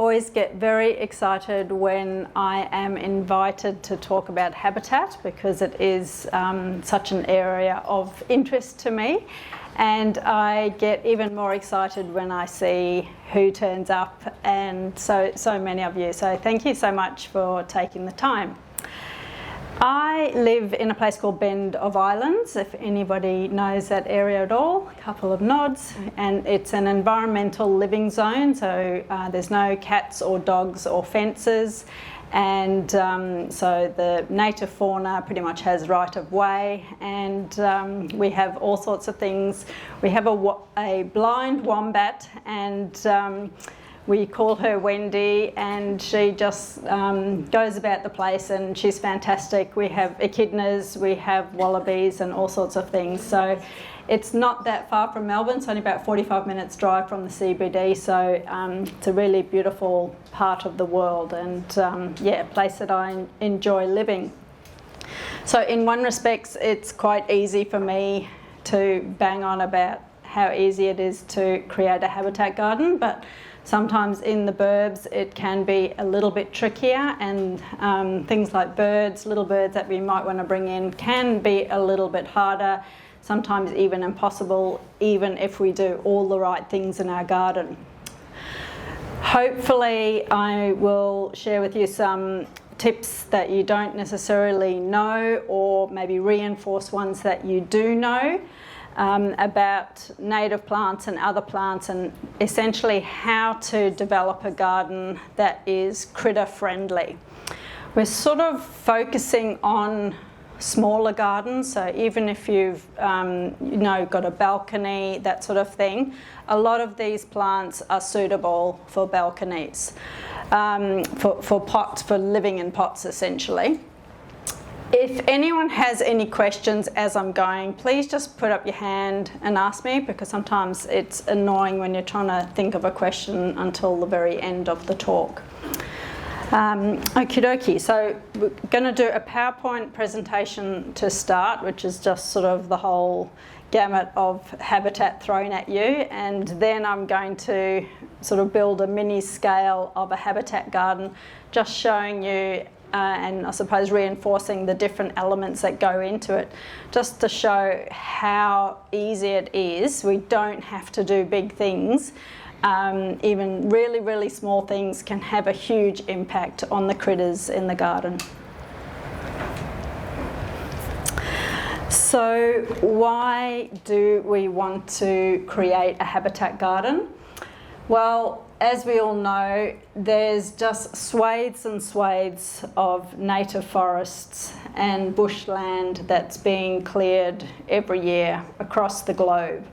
always get very excited when I am invited to talk about habitat, because it is such an area of interest to me. And I get even more excited when I see who turns up, and so many of you. So thank you so much for taking the time. I live in a place called Bend of Islands, if anybody knows that area at all, a couple of nods, and it's an environmental living zone, so there's no cats or dogs or fences, and so the native fauna pretty much has right of way, and we have all sorts of things. We have a blind wombat, and we call her Wendy, and she just goes about the place, and she's fantastic. We have echidnas, we have wallabies and all sorts of things. So it's not that far from Melbourne. It's only about 45 minutes drive from the CBD. So it's a really beautiful part of the world, and yeah, a place that I enjoy living. So in one respect, it's quite easy for me to bang on about how easy it is to create a habitat garden, but sometimes in the burbs it can be a little bit trickier, and things like birds, little birds that we might want to bring in, can be a little bit harder, sometimes even impossible, even if we do all the right things in our garden. Hopefully I will share with you some tips that you don't necessarily know, or maybe reinforce ones that you do know, about native plants and other plants, and essentially how to develop a garden that is critter friendly. We're sort of focusing on smaller gardens, so even if you've got a balcony, that sort of thing, a lot of these plants are suitable for balconies, for pots, for living in pots essentially. If anyone has any questions as I'm going, please just put up your hand and ask me, because sometimes it's annoying when you're trying to think of a question until the very end of the talk. Okie dokie, so we're going to do a PowerPoint presentation to start, which is just sort of the whole gamut of habitat thrown at you, and then I'm going to sort of build a mini scale of a habitat garden, just showing you and I suppose reinforcing the different elements that go into it, just to show how easy it is. We don't have to do big things. Even really, really small things can have a huge impact on the critters in the garden. So why do we want to create a habitat garden? Well, as we all know, there's just swathes and swathes of native forests and bushland that's being cleared every year across the globe.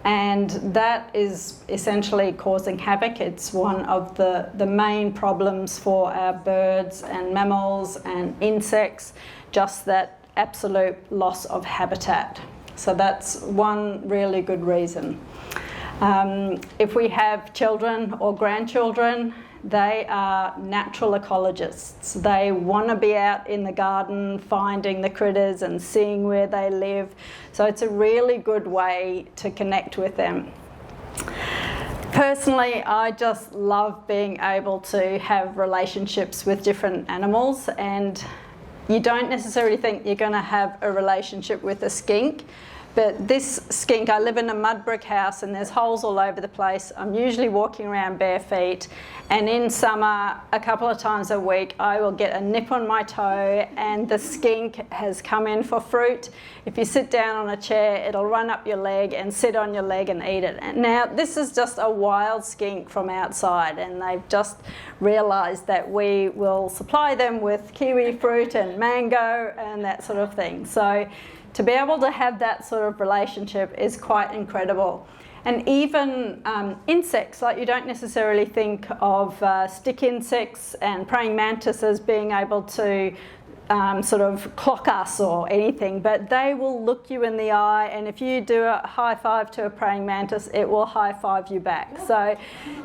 And that is essentially causing havoc. It's one of the main problems for our birds and mammals and insects, just that absolute loss of habitat. So that's one really good reason. If we have children or grandchildren, they are natural ecologists. They want to be out in the garden finding the critters and seeing where they live. So it's a really good way to connect with them. Personally, I just love being able to have relationships with different animals, and you don't necessarily think you're going to have a relationship with a skink. But this skink, I live in a mud brick house and there's holes all over the place. I'm usually walking around bare feet, and in summer, a couple of times a week, I will get a nip on my toe, and the skink has come in for fruit. If you sit down on a chair, it'll run up your leg and sit on your leg and eat it. And now, this is just a wild skink from outside, and they've just realised that we will supply them with kiwi fruit and mango and that sort of thing. So to be able to have that sort of relationship is quite incredible. And even insects, like you don't necessarily think of stick insects and praying mantises being able to sort of clock us or anything, but they will look you in the eye, and if you do a high five to a praying mantis, it will high five you back. So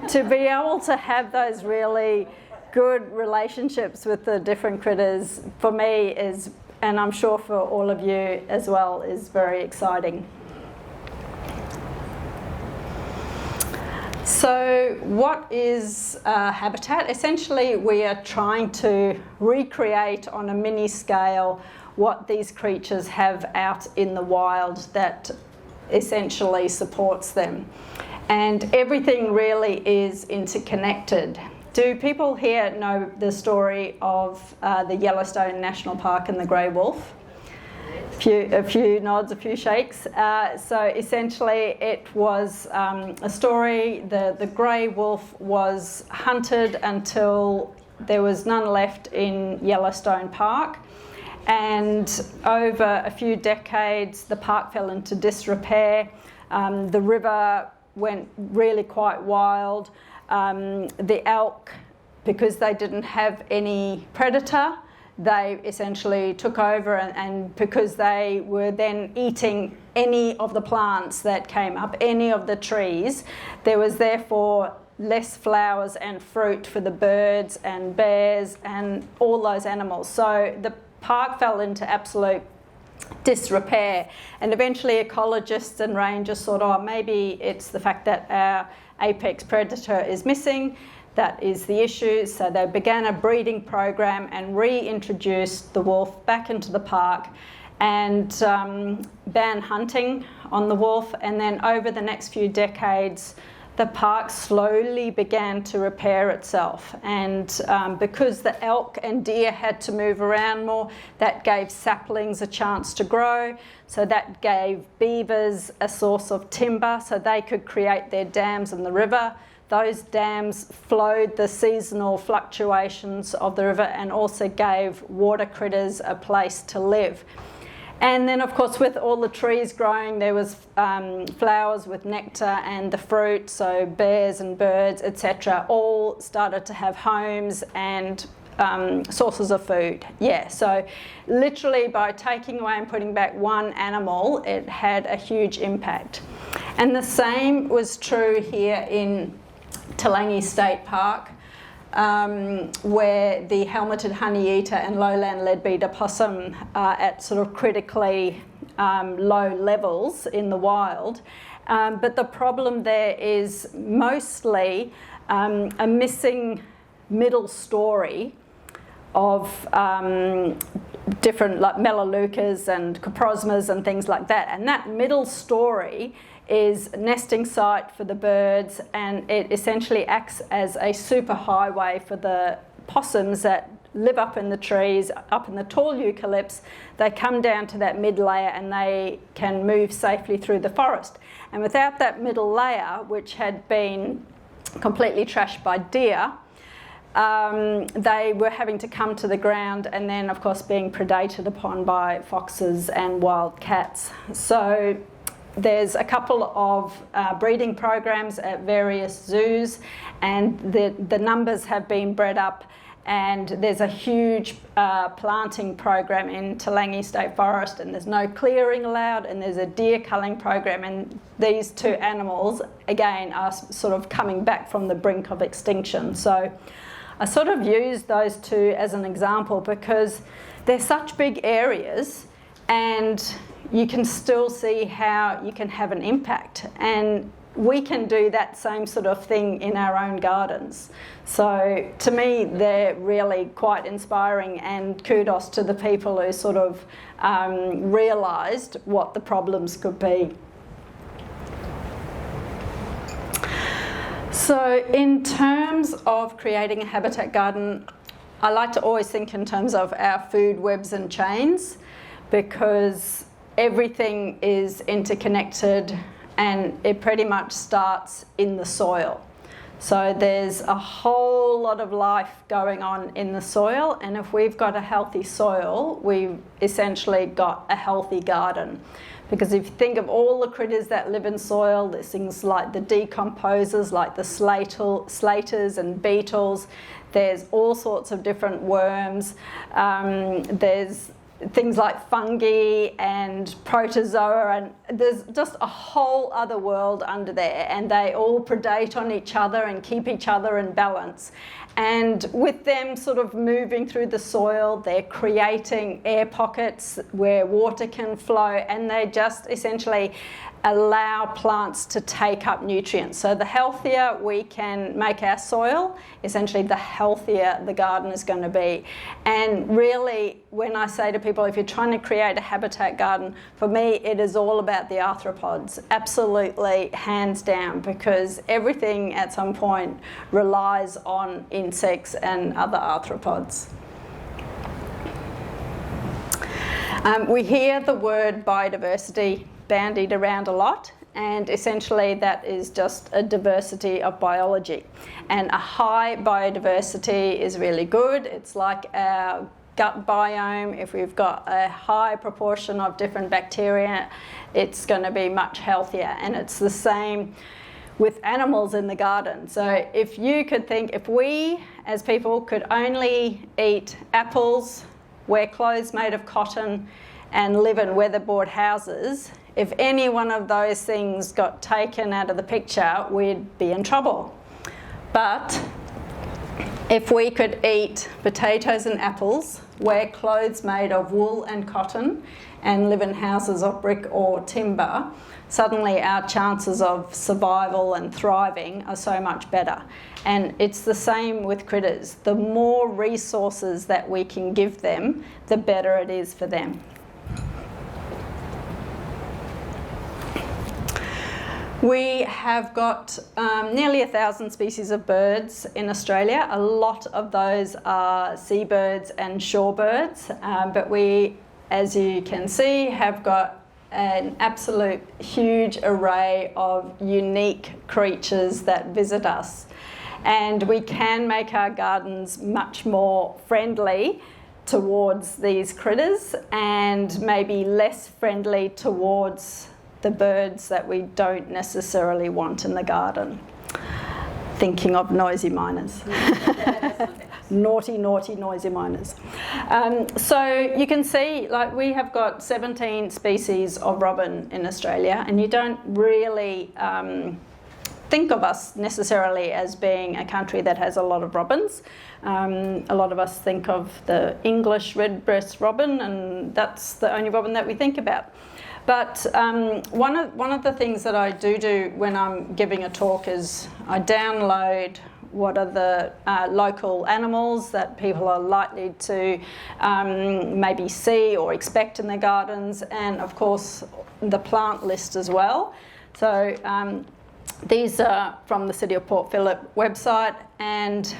to be able to have those really good relationships with the different critters, for me is, and I'm sure for all of you as well, is very exciting. So what is habitat? Essentially, we are trying to recreate on a mini scale what these creatures have out in the wild that essentially supports them. And everything really is interconnected. Do people here know the story of the Yellowstone National Park and the grey wolf? A few nods, a few shakes. So essentially it was a story. The grey wolf was hunted until there was none left in Yellowstone Park. And over a few decades, the park fell into disrepair. The river went really quite wild. The elk, because they didn't have any predator, they essentially took over, and because they were then eating any of the plants that came up, any of the trees, there was therefore less flowers and fruit for the birds and bears and all those animals. So the park fell into absolute disrepair, and eventually ecologists and rangers thought, oh, maybe it's the fact that our apex predator is missing. That is the issue. So they began a breeding program and reintroduced the wolf back into the park and banned hunting on the wolf. And then over the next few decades, the park slowly began to repair itself. And because the elk and deer had to move around more, that gave saplings a chance to grow. So that gave beavers a source of timber so they could create their dams in the river. Those dams flowed the seasonal fluctuations of the river and also gave water critters a place to live. And then, of course, with all the trees growing, there was flowers with nectar and the fruit, so bears and birds, etc., all started to have homes and sources of food. Yeah, so literally by taking away and putting back one animal, it had a huge impact. And the same was true here in Toolangi State Park, where the helmeted honeyeater and lowland leadbeater possum are at sort of critically low levels in the wild. But the problem there is mostly a missing middle story of different like melaleucas and coprosmas and things like that. And that middle story is a nesting site for the birds, and it essentially acts as a super highway for the possums that live up in the trees, up in the tall eucalypts. They come down to that mid layer and they can move safely through the forest. And without that middle layer, which had been completely trashed by deer, they were having to come to the ground and then, of course, being predated upon by foxes and wild cats. So there's a couple of breeding programs at various zoos, and the numbers have been bred up, and there's a huge planting program in Toolangi State Forest, and there's no clearing allowed, and there's a deer culling program, and these two animals again are sort of coming back from the brink of extinction. So I sort of use those two as an example because they're such big areas, and you can still see how you can have an impact, and we can do that same sort of thing in our own gardens. So to me, they're really quite inspiring, and kudos to the people who sort of realised what the problems could be. So in terms of creating a habitat garden, I like to always think in terms of our food webs and chains, because everything is interconnected and it pretty much starts in the soil. So there's a whole lot of life going on in the soil, and if we've got a healthy soil, we've essentially got a healthy garden. Because if you think of all the critters that live in soil, there's things like the decomposers, like the slaters and beetles. There's all sorts of different worms. There's things like fungi and protozoa, and there's just a whole other world under there, and they all predate on each other and keep each other in balance. And with them sort of moving through the soil, they're creating air pockets where water can flow, and they just essentially allow plants to take up nutrients. So the healthier we can make our soil, essentially the healthier the garden is going to be. And really, when I say to people, if you're trying to create a habitat garden, for me it is all about the arthropods, absolutely, hands down, because everything at some point relies on insects and other arthropods. We hear the word biodiversity bandied around a lot, and essentially that is just a diversity of biology. And a high biodiversity is really good. It's like our gut biome. If we've got a high proportion of different bacteria, it's going to be much healthier. And it's the same with animals in the garden. So if you could think, if we as people could only eat apples, wear clothes made of cotton, and live in weatherboard houses, if any one of those things got taken out of the picture, we'd be in trouble. But if we could eat potatoes and apples, wear clothes made of wool and cotton, and live in houses of brick or timber, suddenly our chances of survival and thriving are so much better. And it's the same with critters. The more resources that we can give them, the better it is for them. We have got nearly 1,000 species of birds in Australia. A lot of those are seabirds and shorebirds, but we, as you can see, have got an absolute huge array of unique creatures that visit us. And we can make our gardens much more friendly towards these critters and maybe less friendly towards the birds that we don't necessarily want in the garden. Thinking of noisy miners. Naughty, noisy miners. So you can see, like, we have got 17 species of robin in Australia, and you don't really think of us necessarily as being a country that has a lot of robins. A lot of us think of the English red-breast robin, and that's the only robin that we think about. But one of the things that I do when I'm giving a talk is I download what are the local animals that people are likely to maybe see or expect in their gardens, and of course the plant list as well. So these are from the City of Port Phillip website, and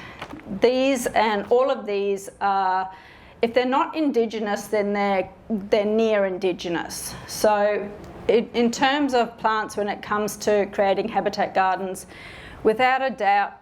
all of these are, if they're not indigenous, then they're near indigenous. So in terms of plants, when it comes to creating habitat gardens, without a doubt,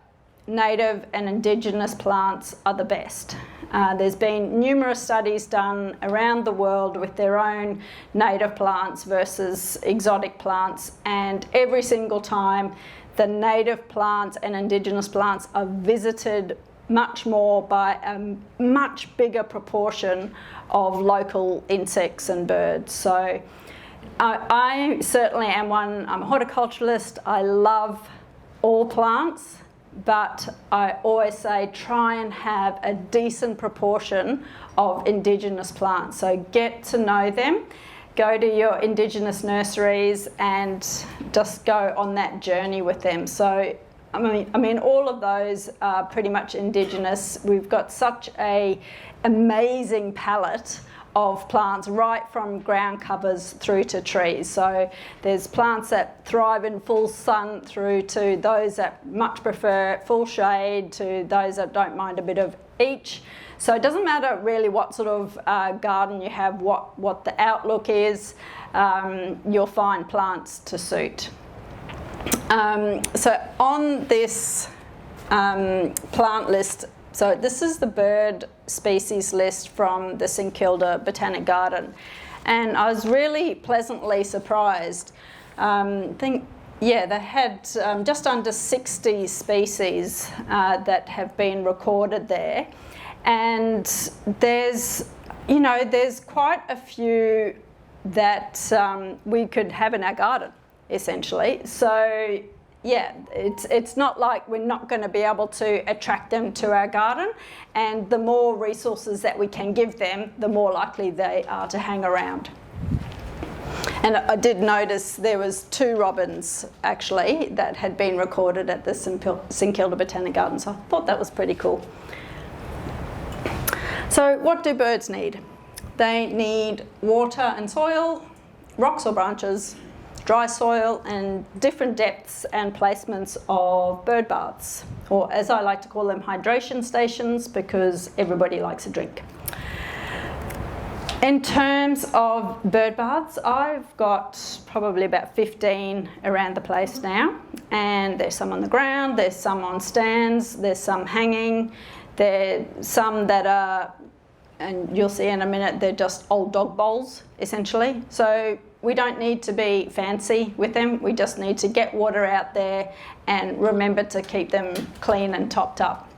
native and indigenous plants are the best. There's been numerous studies done around the world with their own native plants versus exotic plants, and every single time the native plants and indigenous plants are visited much more by a much bigger proportion of local insects and birds. So I certainly am one. I'm a horticulturalist. I love all plants, but I always say try and have a decent proportion of indigenous plants. So get to know them, go to your indigenous nurseries and just go on that journey with them. So I mean, all of those are pretty much indigenous. We've got such an amazing palette of plants, right from ground covers through to trees. So there's plants that thrive in full sun through to those that much prefer full shade, to those that don't mind a bit of each. So it doesn't matter really what sort of garden you have, what the outlook is, you'll find plants to suit. So on this plant list, so this is the bird species list from the St Kilda Botanic Garden, and I was really pleasantly surprised. They had just under 60 species that have been recorded there, and there's quite a few that we could have in our garden, essentially. So yeah, it's not like we're not going to be able to attract them to our garden, and the more resources that we can give them, the more likely they are to hang around. And I did notice there was 2 robins actually that had been recorded at the St Kilda Botanic Garden, so I thought that was pretty cool. So what do birds need? They need water and soil, rocks or branches, dry soil, and different depths and placements of bird baths, or as I like to call them, hydration stations, because everybody likes a drink. In terms of bird baths, I've got probably about 15 around the place now, and there's some on the ground, there's some on stands, there's some hanging, there's some that are, and you'll see in a minute, they're just old dog bowls essentially. So we don't need to be fancy with them, we just need to get water out there and remember to keep them clean and topped up.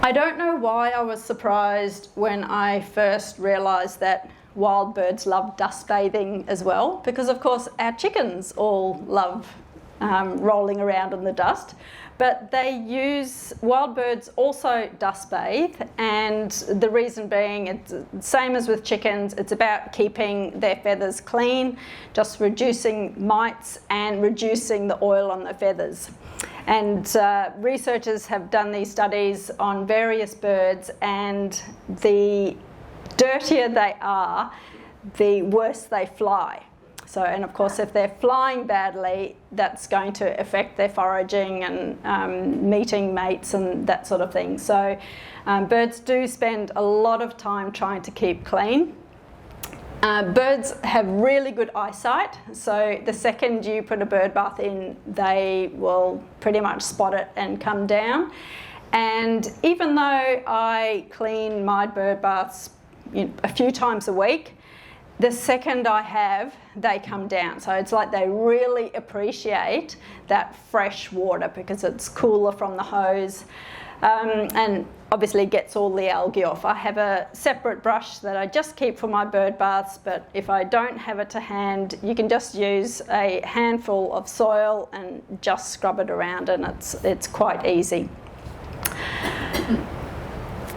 I don't know why I was surprised when I first realised that wild birds love dust bathing as well, because of course our chickens all love rolling around in the dust, but wild birds also dust bathe, and the reason being, it's the same as with chickens, it's about keeping their feathers clean, just reducing mites and reducing the oil on the feathers. And researchers have done these studies on various birds, and the dirtier they are, the worse they fly. So, and of course, if they're flying badly, that's going to affect their foraging and meeting mates and that sort of thing. So birds do spend a lot of time trying to keep clean. Birds have really good eyesight, so the second you put a bird bath in, they will pretty much spot it and come down. And even though I clean my bird baths a few times a week, the second I have, they come down. So it's like they really appreciate that fresh water because it's cooler from the hose. And obviously gets all the algae off. I have a separate brush that I just keep for my bird baths, but if I don't have it to hand, you can just use a handful of soil and just scrub it around, and it's quite easy.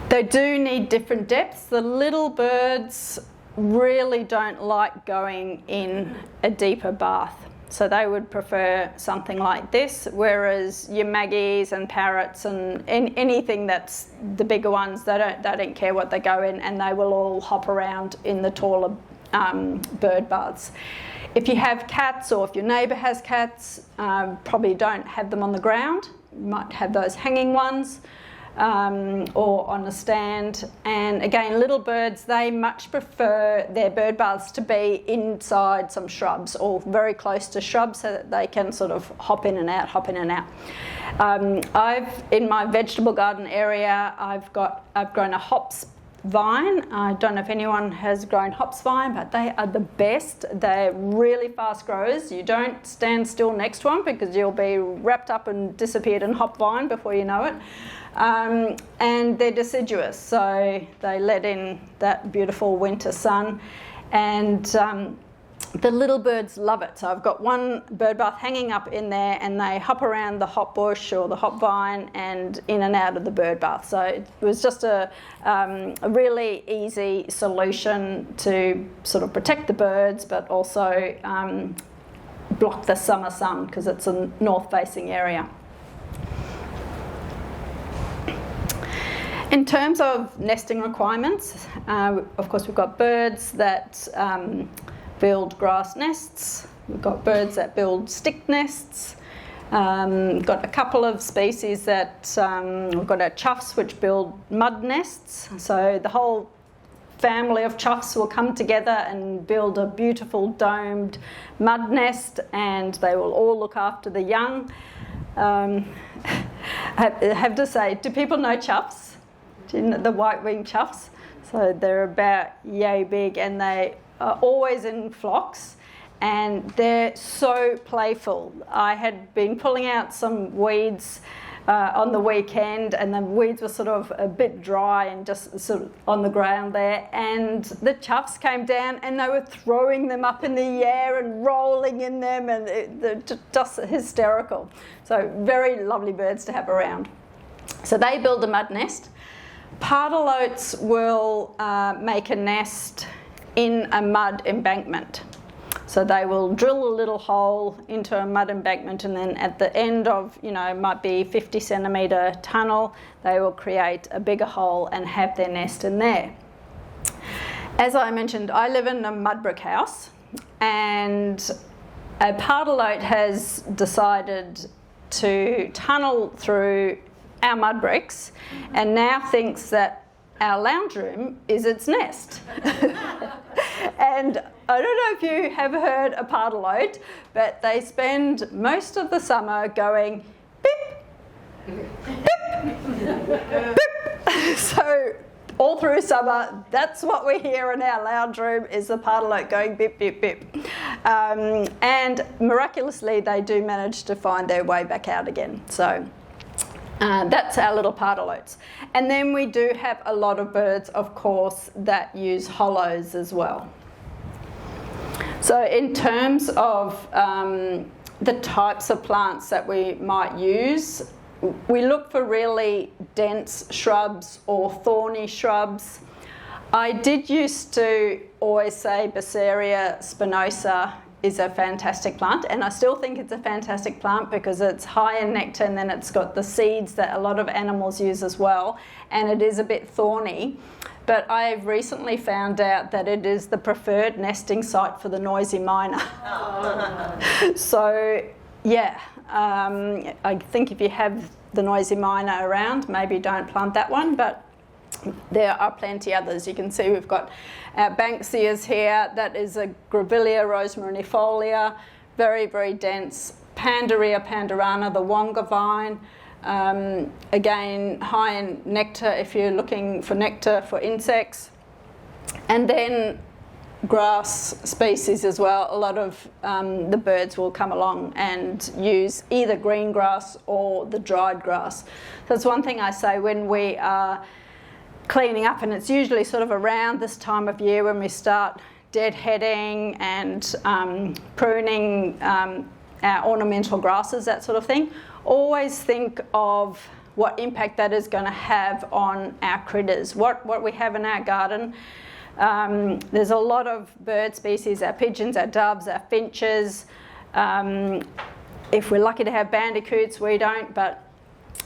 They do need different depths. The little birds really don't like going in a deeper bath. So they would prefer something like this, whereas your maggies and parrots and anything that's the bigger ones, they don't care what they go in, and they will all hop around in the taller bird baths. If you have cats, or if your neighbour has cats, probably don't have them on the ground. You might have those hanging ones. Or on a stand. And again, little birds, they much prefer their bird baths to be inside some shrubs or very close to shrubs so that they can sort of hop in and out. In my vegetable garden area, I've grown a hops vine. I don't know if anyone has grown hops vine, but they are the best. They're really fast growers. You don't stand still next to them because you'll be wrapped up and disappeared in hop vine before you know it. And they're deciduous, so they let in that beautiful winter sun, and the little birds love it. So I've got one bird bath hanging up in there, and they hop around the hop bush or the hop vine and in and out of the bird bath. So it was just a really easy solution to sort of protect the birds, but also block the summer sun because it's a north-facing area. In terms of nesting requirements, of course we've got birds that build grass nests, we've got birds that build stick nests, we've got a couple of species that, we've got our choughs which build mud nests, so the whole family of choughs will come together and build a beautiful domed mud nest, and they will all look after the young. I have to say, do people know choughs? The white-winged choughs? So they're about yay big, and they are always in flocks, and they're so playful. I had been pulling out some weeds on the weekend, and the weeds were sort of a bit dry and just sort of on the ground there, and the choughs came down and they were throwing them up in the air and rolling in them, and they're just hysterical. So very lovely birds to have around. So they build a mud nest. Pardalotes will make a nest in a mud embankment. So they will drill a little hole into a mud embankment, and then at the end of, might be 50 centimetre tunnel, they will create a bigger hole and have their nest in there. As I mentioned, I live in a mud brick house, and a pardalote has decided to tunnel through our mud bricks and now thinks that our lounge room is its nest. And I don't know if you have heard a pardalote, but they spend most of the summer going beep, beep, beep. So all through summer, that's what we hear in our lounge room, is the pardalote going beep, beep, beep. And miraculously, they do manage to find their way back out again. So that's our little pardalotes. And then we do have a lot of birds, of course, that use hollows as well. So in terms of the types of plants that we might use, we look for really dense shrubs or thorny shrubs. I did used to always say Baccaria spinosa is a fantastic plant, and I still think it's a fantastic plant because it's high in nectar, and then it's got the seeds that a lot of animals use as well, and it is a bit thorny. But I've recently found out that it is the preferred nesting site for the noisy miner. So yeah, I think if you have the noisy miner around, maybe don't plant that one, but there are plenty others. You can see we've got our Banksias here. That is a Grevillea rosemarinifolia, very, very dense. Pandaria pandarana, the wonga vine, again high in nectar if you're looking for nectar for insects. And then grass species as well. A lot of the birds will come along and use either green grass or the dried grass. So it's one thing I say when we are cleaning up, and it's usually sort of around this time of year when we start deadheading and pruning our ornamental grasses, that sort of thing. Always think of what impact that is going to have on our critters, what we have in our garden. There's a lot of bird species, our pigeons, our doves, our finches. If we're lucky to have bandicoots, we don't, but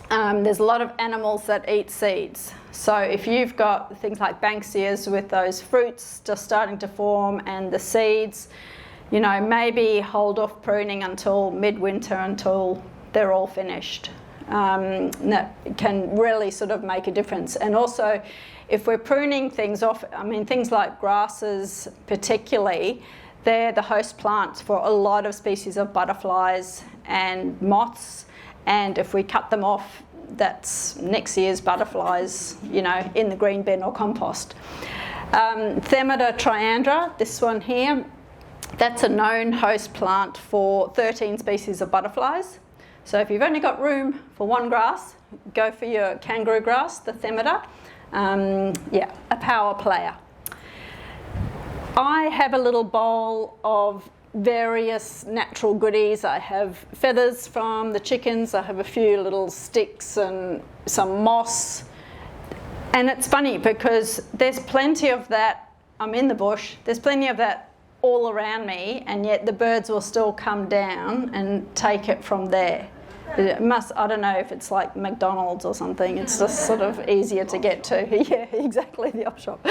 there's a lot of animals that eat seeds. So if you've got things like Banksias with those fruits just starting to form and the seeds, maybe hold off pruning until midwinter, until they're all finished. That can really sort of make a difference. And also, if we're pruning things off, things like grasses particularly, they're the host plants for a lot of species of butterflies and moths. And if we cut them off, that's next year's butterflies, in the green bin or compost. Themata triandra, this one here, that's a known host plant for 13 species of butterflies. So if you've only got room for one grass, go for your kangaroo grass, the Themata. A power player. I have a little bowl of various natural goodies. I have feathers from the chickens, I have a few little sticks and some moss. And it's funny because there's plenty of that, I'm in the bush, there's plenty of that all around me, and yet the birds will still come down and take it from there. I don't know if it's like McDonald's or something, it's just sort of easier to get to. Yeah, exactly, the op shop.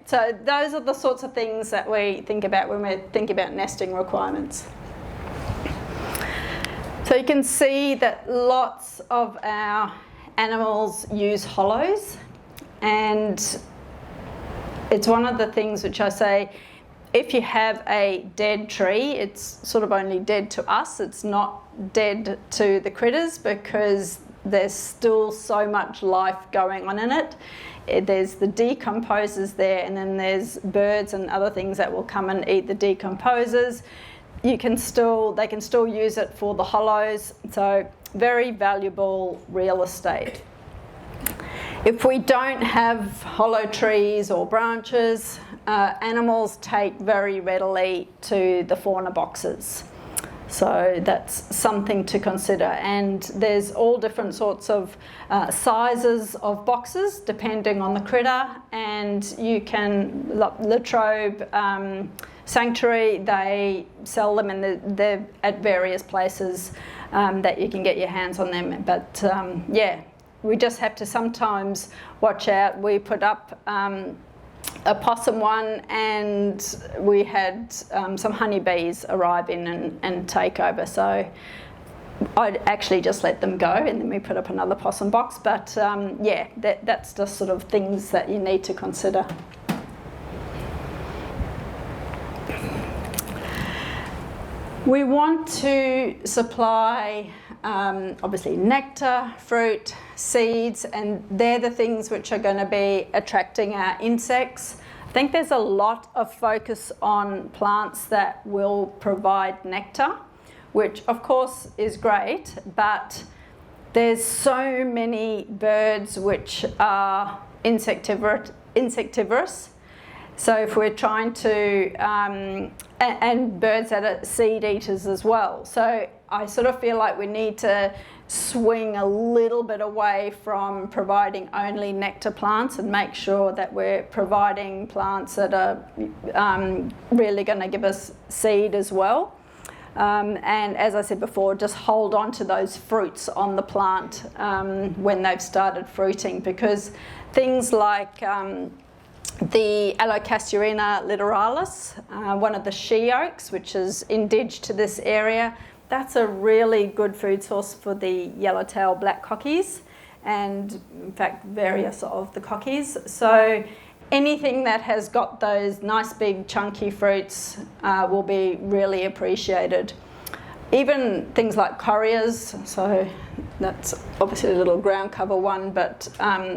So those are the sorts of things that we think about when we think about nesting requirements. So you can see that lots of our animals use hollows, and it's one of the things which I say, if you have a dead tree, it's sort of only dead to us, it's not dead to the critters, because there's still so much life going on in it. There's the decomposers there, and then there's birds and other things that will come and eat the decomposers. They can still use it for the hollows, so very valuable real estate. If we don't have hollow trees or branches, animals take very readily to the fauna boxes. So that's something to consider. And there's all different sorts of sizes of boxes depending on the critter, and you can, Latrobe sanctuary. They sell them, and they're at various places that you can get your hands on them. But yeah, we just have to sometimes watch out. We put up a possum one, and we had some honeybees arrive in and take over. So I'd actually just let them go, and then we put up another possum box. But yeah, that's just sort of things that you need to consider. We want to supply obviously nectar, fruit, seeds, and they're the things which are going to be attracting our insects. I think there's a lot of focus on plants that will provide nectar, which of course is great, but there's so many birds which are insectivorous. So if we're trying to, and birds that are seed eaters as well. So I sort of feel like we need to swing a little bit away from providing only nectar plants and make sure that we're providing plants that are really going to give us seed as well. And as I said before, just hold on to those fruits on the plant when they've started fruiting, because things like the Alocasturina littoralis, one of the she oaks, which is indigenous to this area, that's a really good food source for the yellowtail black cockies, and in fact various of the cockies. So anything that has got those nice big chunky fruits will be really appreciated. Even things like correas, so that's obviously a little ground cover one, but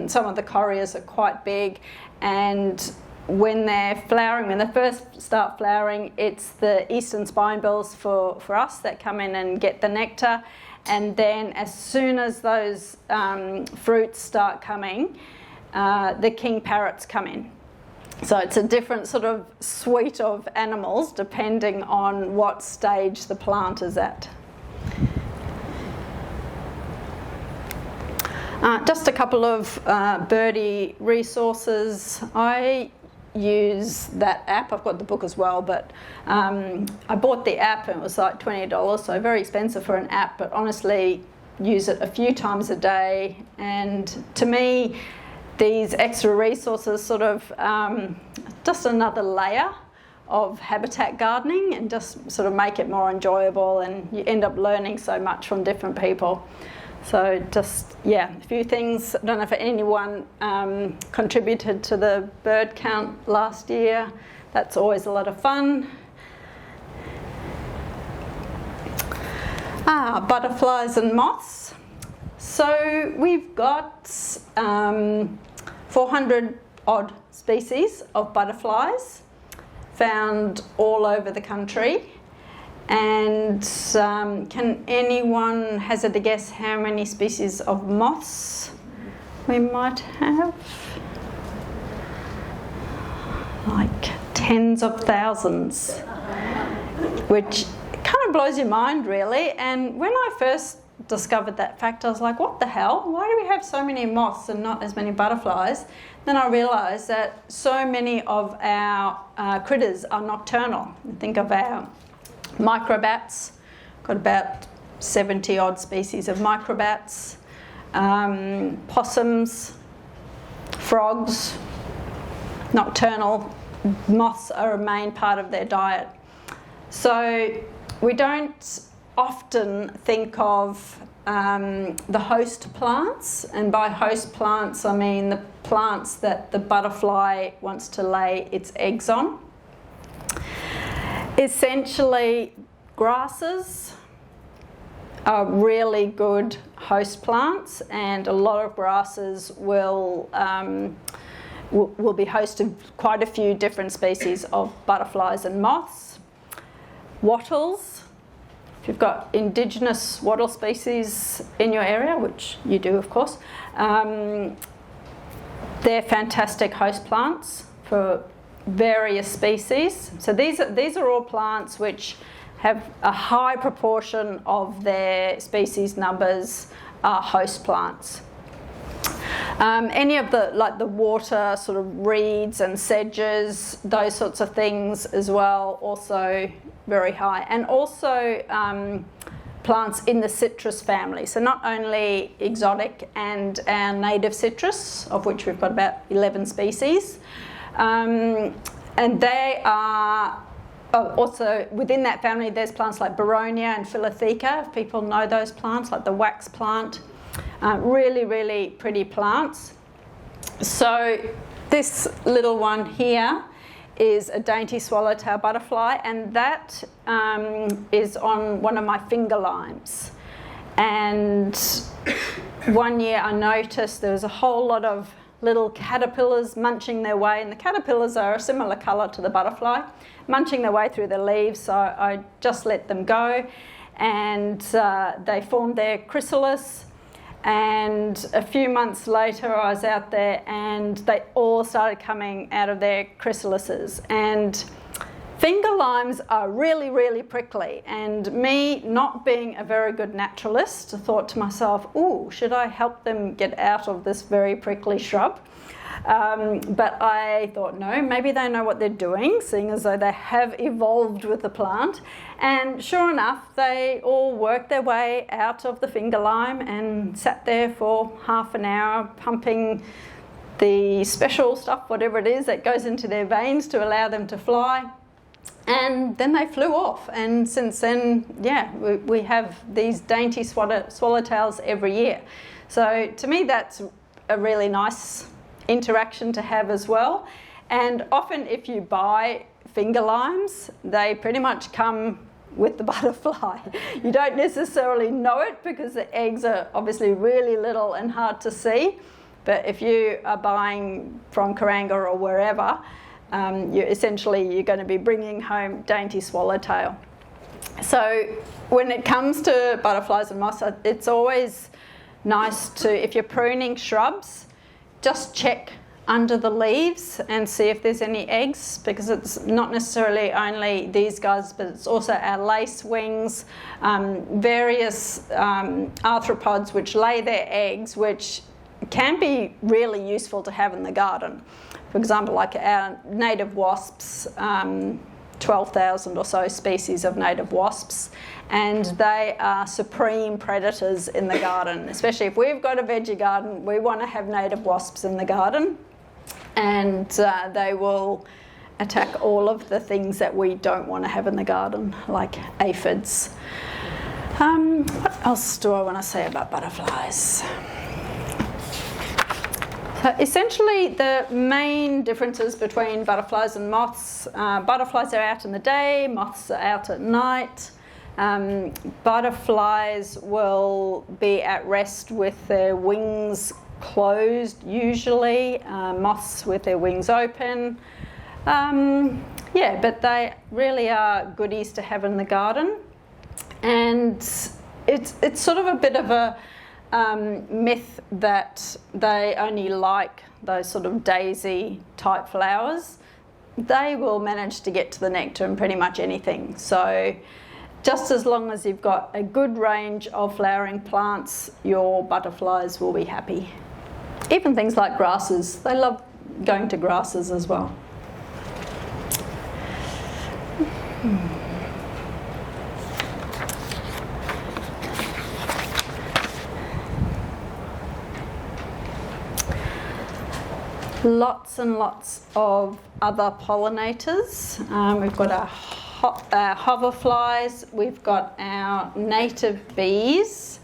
some of the correas are quite big, and when they're flowering, when they first start flowering, it's the eastern spinebills for us that come in and get the nectar, and then as soon as those fruits start coming, the king parrots come in. So it's a different sort of suite of animals depending on what stage the plant is at. Just a couple of birdie resources. I use that app. I've got the book as well, but I bought the app and it was like $20, so very expensive for an app, but honestly use it a few times a day. And to me, these extra resources sort of just another layer of habitat gardening and just sort of make it more enjoyable, and you end up learning so much from different people. So just, yeah, a few things. I don't know if anyone contributed to the bird count last year. That's always a lot of fun. Butterflies and moths. So we've got 400 odd species of butterflies found all over the country. And can anyone hazard a guess how many species of moths we might have? Like tens of thousands, which kind of blows your mind really. And when I first discovered that fact, I was like, what the hell? Why do we have so many moths and not as many butterflies? Then I realised that so many of our critters are nocturnal. Think of our microbats, got about 70 odd species of microbats, possums, frogs, nocturnal. Moths are a main part of their diet. So we don't often think of the host plants, and by host plants I mean the plants that the butterfly wants to lay its eggs on. Essentially, grasses are really good host plants, and a lot of grasses will be host to quite a few different species of butterflies and moths. Wattles, if you've got indigenous wattle species in your area, which you do of course, they're fantastic host plants for various species. So these are all plants which have a high proportion of their species numbers are host plants. Any of the water sort of reeds and sedges, those sorts of things as well, also very high. And also plants in the citrus family. So not only exotic and our native citrus, of which we've got about 11 species, and they are also within that family. There's plants like Boronia and Philotheca, if people know those plants, like the wax plant. Really, really pretty plants. So this little one here is a dainty swallowtail butterfly, and that is on one of my finger limes. And one year I noticed there was a whole lot of little caterpillars munching their way, and the caterpillars are a similar colour to the butterfly, munching their way through the leaves, so I just let them go, and they formed their chrysalis. And a few months later I was out there and they all started coming out of their chrysalises. And finger limes are really, really prickly, and me not being a very good naturalist, I thought to myself, ooh, should I help them get out of this very prickly shrub? But I thought, no, maybe they know what they're doing, seeing as though they have evolved with the plant. And sure enough, they all worked their way out of the finger lime and sat there for half an hour pumping the special stuff, whatever it is, that goes into their veins to allow them to fly. And then they flew off. And since then, yeah, we have these dainty swallowtails every year. So to me, that's a really nice interaction to have as well. And often if you buy finger limes, they pretty much come with the butterfly. You don't necessarily know it because the eggs are obviously really little and hard to see, but if you are buying from Karanga or wherever, you're going to be bringing home dainty swallowtail. So when it comes to butterflies and moths, it's always nice to, if you're pruning shrubs, just check under the leaves and see if there's any eggs, because it's not necessarily only these guys, but it's also our lacewings, various arthropods which lay their eggs, which can be really useful to have in the garden. For example, like our native wasps, 12,000 or so species of native wasps, and they are supreme predators in the garden. Especially if we've got a veggie garden, we want to have native wasps in the garden, and they will attack all of the things that we don't want to have in the garden, like aphids. What else do I want to say about butterflies? So essentially the main differences between butterflies and moths, butterflies are out in the day, moths are out at night. Butterflies will be at rest with their wings closed usually, moths with their wings open. But they really are goodies to have in the garden. And it's sort of a bit of a myth that they only like those sort of daisy type flowers. They will manage to get to the nectar in pretty much anything. So just as long as you've got a good range of flowering plants, your butterflies will be happy. Even things like grasses, they love going to grasses as well. Lots and lots of other pollinators. We've got our hoverflies, we've got our native bees.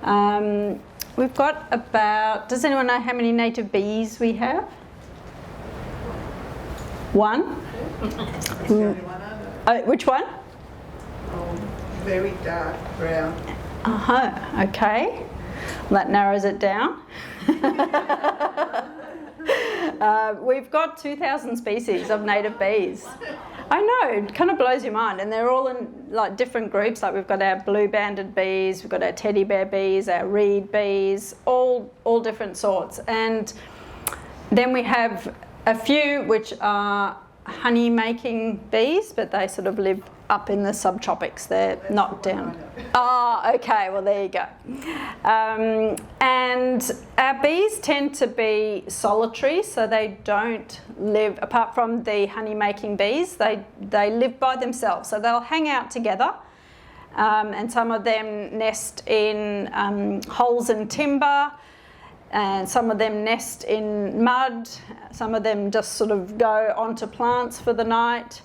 We've got about, does anyone know how many native bees we have? One? That's the only one I know. Which one? Very dark brown. Okay. Well, that narrows it down. We've got 2,000 species of native bees. I know, it kind of blows your mind, and they're all in like different groups. Like we've got our blue-banded bees, we've got our teddy bear bees, our reed bees, all different sorts. And then we have a few which are honey-making bees, but they sort of live up in the subtropics. They're not down. Okay, well there you go. And our bees tend to be solitary, so they don't live, apart from the honey-making bees, they live by themselves. So they'll hang out together, and some of them nest in holes in timber, and some of them nest in mud, some of them just sort of go onto plants for the night.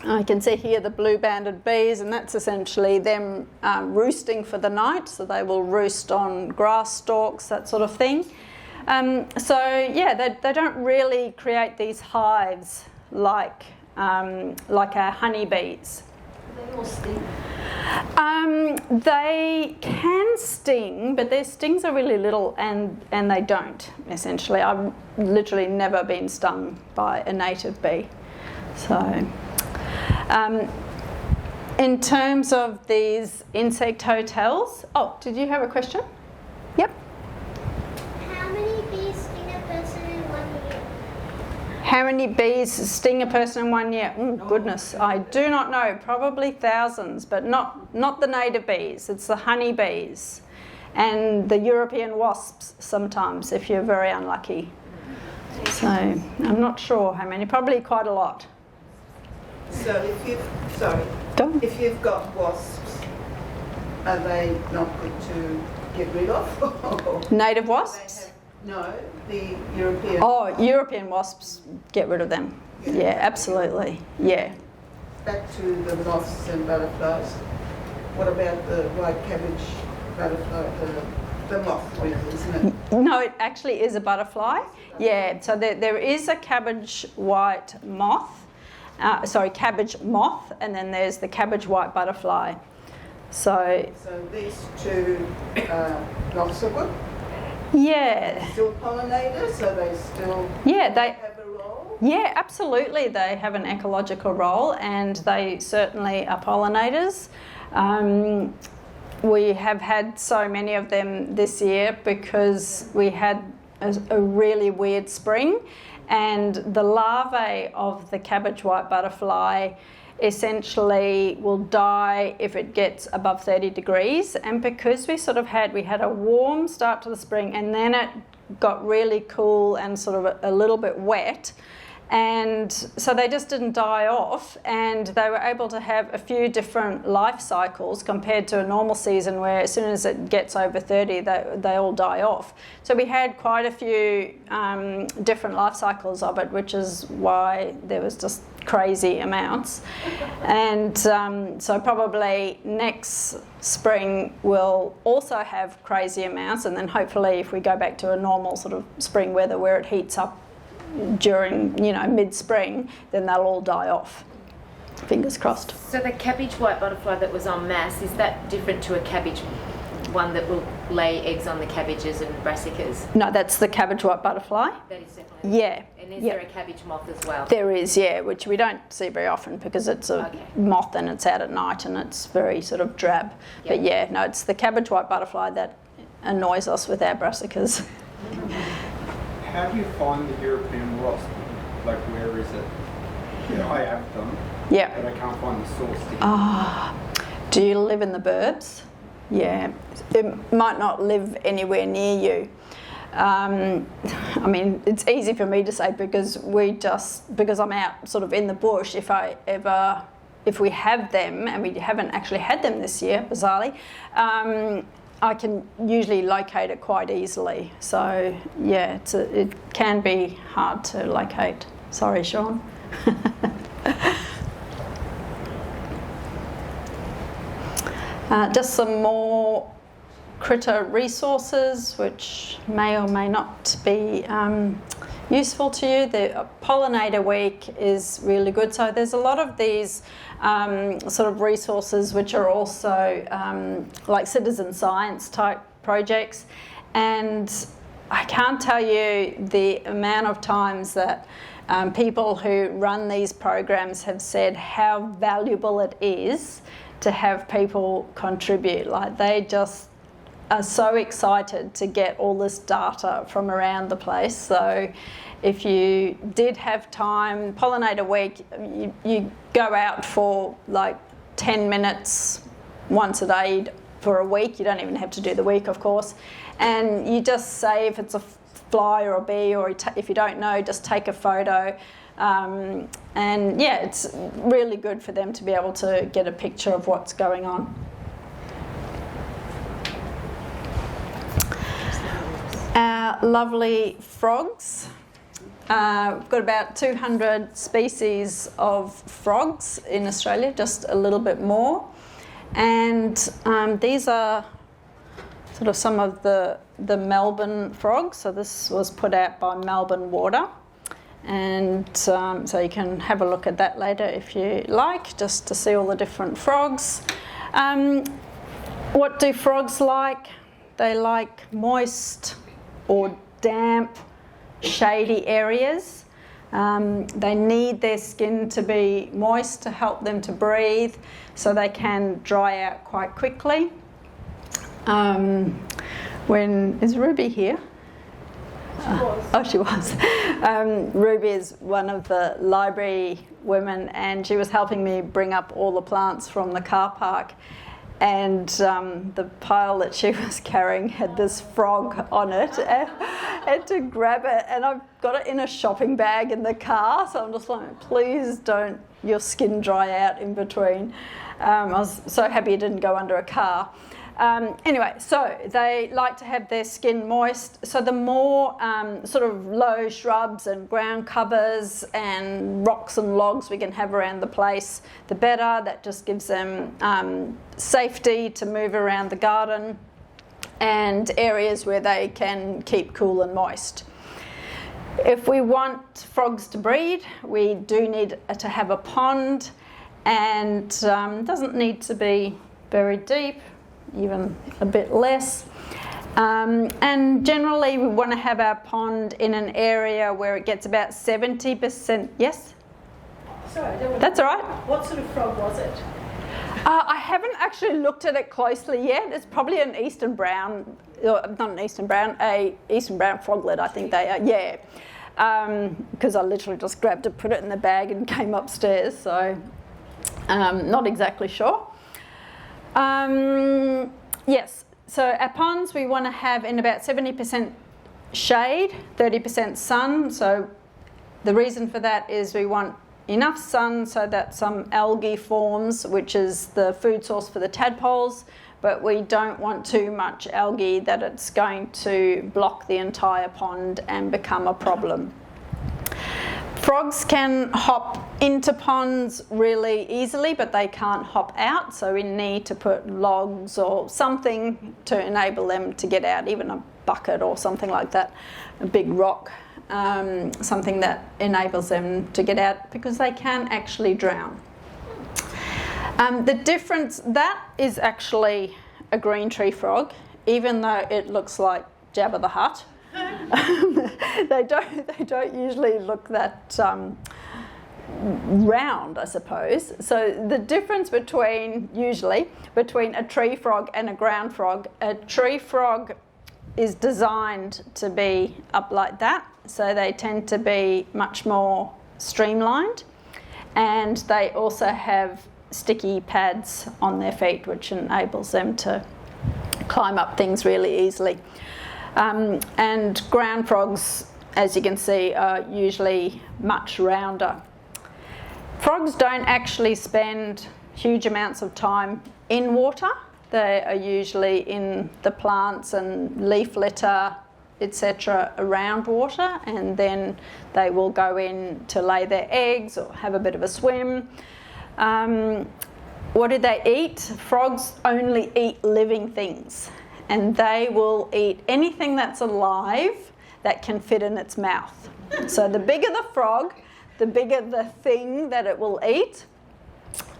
I can see here the blue-banded bees, and that's essentially them roosting for the night, so they will roost on grass stalks, that sort of thing. So yeah, they don't really create these hives like our honeybees. They all sting. They can sting, but their stings are really little, and they don't, essentially. I've literally never been stung by a native bee. So, in terms of these insect hotels, did you have a question? Yep. How many bees sting a person in 1 year? How many bees sting a person in 1 year? Goodness, I do not know. Probably thousands, but not the native bees. It's the honey bees and the European wasps sometimes, if you're very unlucky. So I'm not sure how many. Probably quite a lot. So if you've got wasps, are they not good to get rid of? Native wasps? No, the European. European wasps, get rid of them. Yeah, absolutely. Yeah. Back to the moths and butterflies. What about the white cabbage butterfly, the moth, really, isn't it? No, it actually is a butterfly. Yeah, so there is a cabbage white moth. Cabbage moth, and then there's the cabbage white butterfly. So these two moths are good? Yeah. Still pollinators? So they still have a role? Yeah, absolutely. They have an ecological role, and they certainly are pollinators. We have had so many of them this year because we had a really weird spring, and the larvae of the cabbage white butterfly essentially will die if it gets above 30 degrees. And because we had a warm start to the spring, and then it got really cool and sort of a little bit wet, and so they just didn't die off, and they were able to have a few different life cycles compared to a normal season where as soon as it gets over 30 they all die off. So we had quite a few different life cycles of it, which is why there was just crazy amounts. And so probably next spring we'll also have crazy amounts, and then hopefully if we go back to a normal sort of spring weather where it heats up during mid-spring, then they'll all die off. Fingers crossed. So the cabbage white butterfly that was en masse, is that different to a cabbage one that will lay eggs on the cabbages and brassicas? No, that's the cabbage white butterfly. That is definitely. Yeah. And is there a cabbage moth as well? There is, yeah, which we don't see very often because it's a moth and it's out at night and it's very sort of drab. Yep. But yeah, no, it's the cabbage white butterfly that annoys us with our brassicas. How do you find the European wasp? Like, where is it? Yeah, I have them. Yeah. But I can't find the source. Do you live in the burbs? Yeah. It might not live anywhere near you. I mean, it's easy for me to say because I'm out sort of in the bush. If we have them, and we haven't actually had them this year, bizarrely, I can usually locate it quite easily. So yeah, it can be hard to locate. Sorry, Sean. Just some more critter resources which may or may not be useful to you. The Pollinator Week is really good. So there's a lot of these sort of resources which are also like citizen science type projects, and I can't tell you the amount of times that people who run these programs have said how valuable it is to have people contribute. Like, they just are so excited to get all this data from around the place. So if you did have time, Pollinator Week, you go out for like 10 minutes once a day for a week. You don't even have to do the week, of course. And you just say if it's a fly or a bee, or if you don't know, just take a photo. And yeah, it's really good for them to be able to get a picture of what's going on. Our lovely frogs. We've got about 200 species of frogs in Australia, just a little bit more. And these are sort of some of the Melbourne frogs. So this was put out by Melbourne Water. And so you can have a look at that later if you like, just to see all the different frogs. What do frogs like? They like moist or damp, shady areas. They need their skin to be moist to help them to breathe, so they can dry out quite quickly. Is Ruby here? She was. Ruby is one of the library women, and she was helping me bring up all the plants from the car park. And the pile that she was carrying had this frog on it, and I had to grab it, and I've got it in a shopping bag in the car, so I'm just like, please don't your skin dry out in between. I was so happy it didn't go under a car. Anyway, so they like to have their skin moist, so the more sort of low shrubs and ground covers and rocks and logs we can have around the place, the better. That just gives them safety to move around the garden, and areas where they can keep cool and moist. If we want frogs to breed, we do need to have a pond, and it doesn't need to be very deep, even a bit less. And generally we want to have our pond in an area where it gets about 70%. Yes? Sorry, that's all right. What sort of frog was it? I haven't actually looked at it closely yet. It's probably an eastern brown, not an eastern brown, a eastern brown froglet, I think they are, yeah. Because I literally just grabbed it, put it in the bag and came upstairs, so not exactly sure. Yes, so our ponds we want to have in about 70% shade, 30% sun. So the reason for that is we want enough sun so that some algae forms, which is the food source for the tadpoles, but we don't want too much algae that it's going to block the entire pond and become a problem. Frogs can hop into ponds really easily, but they can't hop out, so we need to put logs or something to enable them to get out, even a bucket or something like that, a big rock, something that enables them to get out, because they can actually drown. The difference, that is actually a green tree frog, even though it looks like Jabba the Hutt. They don't usually look that round, I suppose. So the difference between a tree frog and a ground frog, a tree frog is designed to be up like that, so they tend to be much more streamlined, and they also have sticky pads on their feet, which enables them to climb up things really easily. And ground frogs, as you can see, are usually much rounder. Frogs don't actually spend huge amounts of time in water. They are usually in the plants and leaf litter, etc. around water, and then they will go in to lay their eggs or have a bit of a swim. What do they eat? Frogs only eat living things, and they will eat anything that's alive that can fit in its mouth. So the bigger the frog, the bigger the thing that it will eat.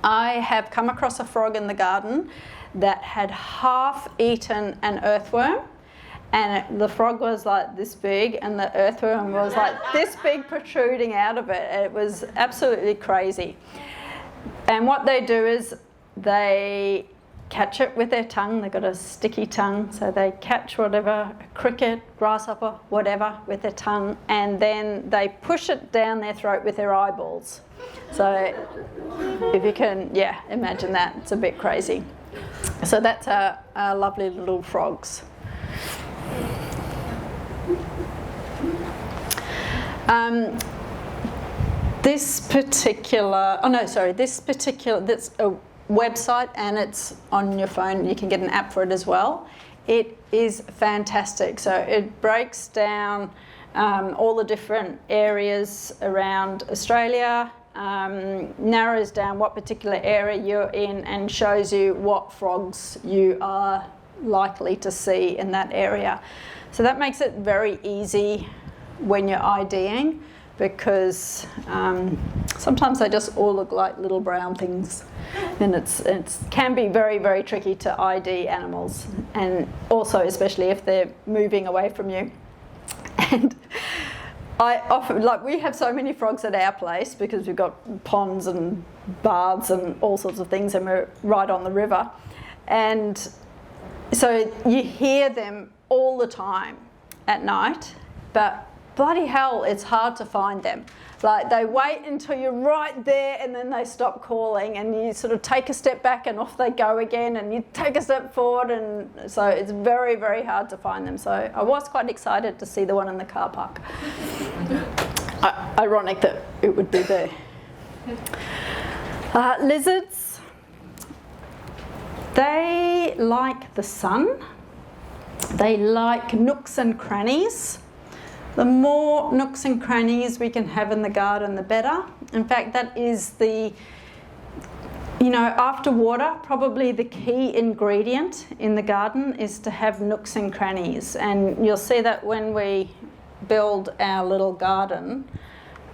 I have come across a frog in the garden that had half eaten an earthworm, and the frog was like this big and the earthworm was like this big protruding out of it. It was absolutely crazy. And what they do is they catch it with their tongue. They've got a sticky tongue, so they catch whatever, cricket, grasshopper, whatever, with their tongue, and then they push it down their throat with their eyeballs. So if you can, imagine that. It's a bit crazy. So that's our lovely little frogs. This particular, that's a website, and it's on your phone. You can get an app for it as well. It is fantastic. So it breaks down all the different areas around Australia, narrows down what particular area you're in, and shows you what frogs you are likely to see in that area. So that makes it very easy when you're IDing, because sometimes they just all look like little brown things, and it can be very, very tricky to ID animals, and also especially if they're moving away from you. And I often, we have so many frogs at our place because we've got ponds and baths and all sorts of things, and we're right on the river, and so you hear them all the time at night, but bloody hell, it's hard to find them. Like, they wait until you're right there, and then they stop calling, and you sort of take a step back and off they go again, and you take a step forward, and so it's very, very hard to find them. So I was quite excited to see the one in the car park. Ironic that it would be there. Lizards, they like the sun. They like nooks and crannies. The more nooks and crannies we can have in the garden, the better. In fact, that is after water, probably the key ingredient in the garden is to have nooks and crannies. And you'll see that when we build our little garden.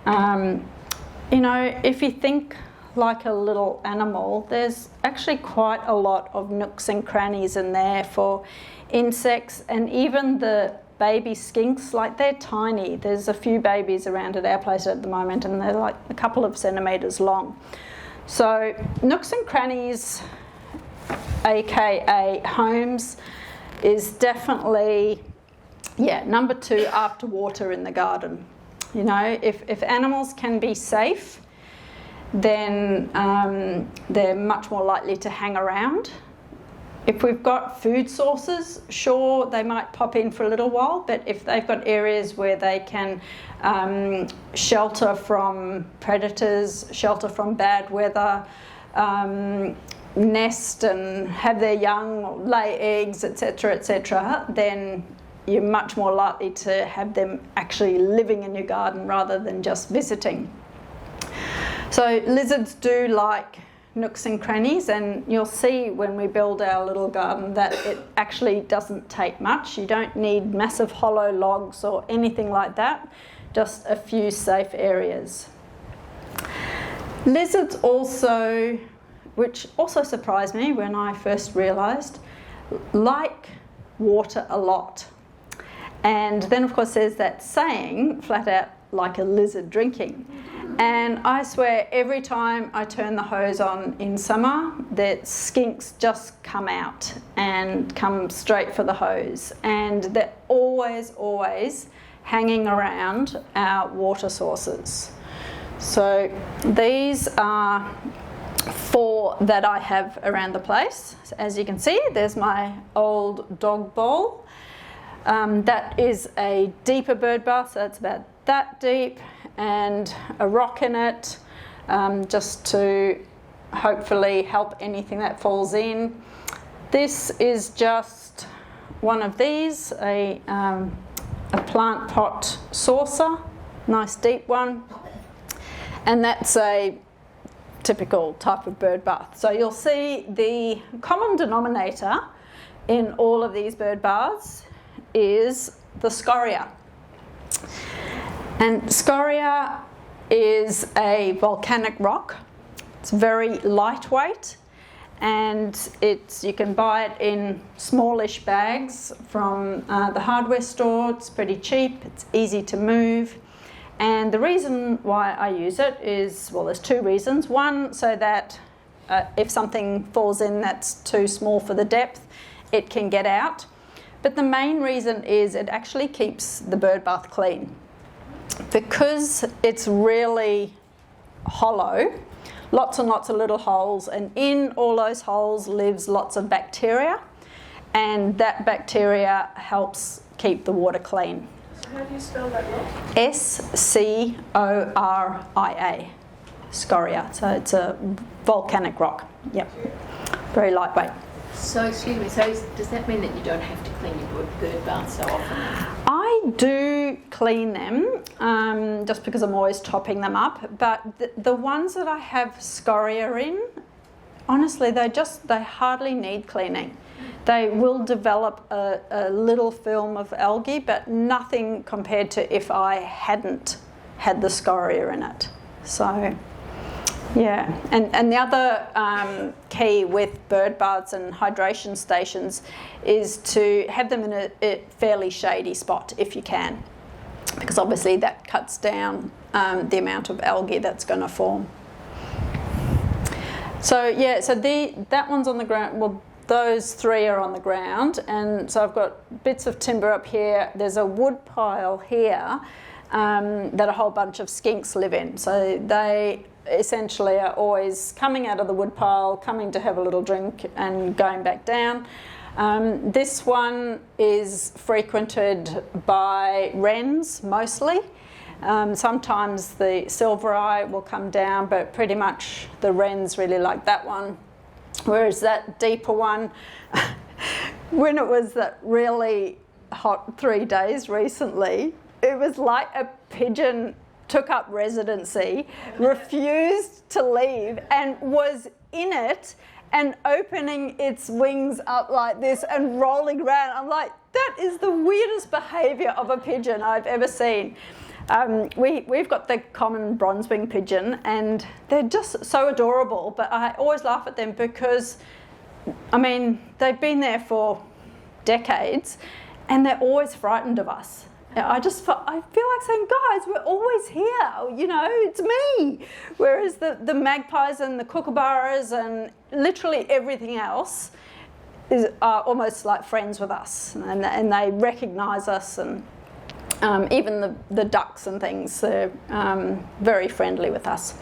If you think like a little animal, there's actually quite a lot of nooks and crannies in there for insects, and even the baby skinks, they're tiny. There's a few babies around at our place at the moment, and they're like a couple of centimetres long. So nooks and crannies, aka homes, is definitely number 2 after water in the garden. If animals can be safe, then they're much more likely to hang around. If we've got food sources, sure, they might pop in for a little while, but if they've got areas where they can shelter from predators, shelter from bad weather, nest and have their young, lay eggs, etc., then you're much more likely to have them actually living in your garden rather than just visiting. So lizards do like nooks and crannies, and you'll see when we build our little garden that it actually doesn't take much. You don't need massive hollow logs or anything like that, just a few safe areas. Lizards also, which also surprised me when I first realised, like water a lot. And then of course there's that saying, flat out, like a lizard drinking. And I swear every time I turn the hose on in summer, the skinks just come out and come straight for the hose. And they're always, always hanging around our water sources. So these are 4 that I have around the place. So as you can see, there's my old dog bowl. That is a deeper bird bath, so it's about that deep, and a rock in it, just to hopefully help anything that falls in. This is just one of these, a plant pot saucer, nice deep one, and that's a typical type of bird bath. So you'll see the common denominator in all of these bird baths is the scoria. And scoria is a volcanic rock. It's very lightweight, and you can buy it in smallish bags from the hardware store. It's pretty cheap, it's easy to move. And the reason why I use it is, well, there's 2 reasons. One, so that if something falls in that's too small for the depth, it can get out. But the main reason is it actually keeps the bird bath clean. Because it's really hollow, lots and lots of little holes, and in all those holes lives lots of bacteria, and that bacteria helps keep the water clean. So how do you spell that rock? Scoria, scoria. So it's a volcanic rock. Yep, very lightweight. So, excuse me, so does that mean that you don't have to clean your bird bath so often? I do clean them just because I'm always topping them up, but the ones that I have scoria in, honestly, they hardly need cleaning. They will develop a little film of algae, but nothing compared to if I hadn't had the scoria in it. So, yeah. And the other key with bird baths and hydration stations is to have them in a fairly shady spot if you can, because obviously that cuts down the amount of algae that's going to form. So, yeah, so that one's on the ground. Well, those three are on the ground, and so I've got bits of timber up here. There's a wood pile here that a whole bunch of skinks live in. So they essentially are always coming out of the wood pile, coming to have a little drink and going back down. This one is frequented by wrens mostly. Sometimes the silvereye will come down, but pretty much the wrens really like that one. Whereas that deeper one, when it was that really hot 3 days recently, it was like a pigeon took up residency, refused to leave, and was in it and opening its wings up like this and rolling around. I'm like, that is the weirdest behaviour of a pigeon I've ever seen. We've got the common bronze-winged pigeon, and they're just so adorable, but I always laugh at them because, I mean, they've been there for decades and they're always frightened of us. I feel like saying, guys, we're always here, you know, it's me. Whereas the magpies and the kookaburras and literally everything else are almost like friends with us, and they recognise us, and even the ducks and things, they're very friendly with us.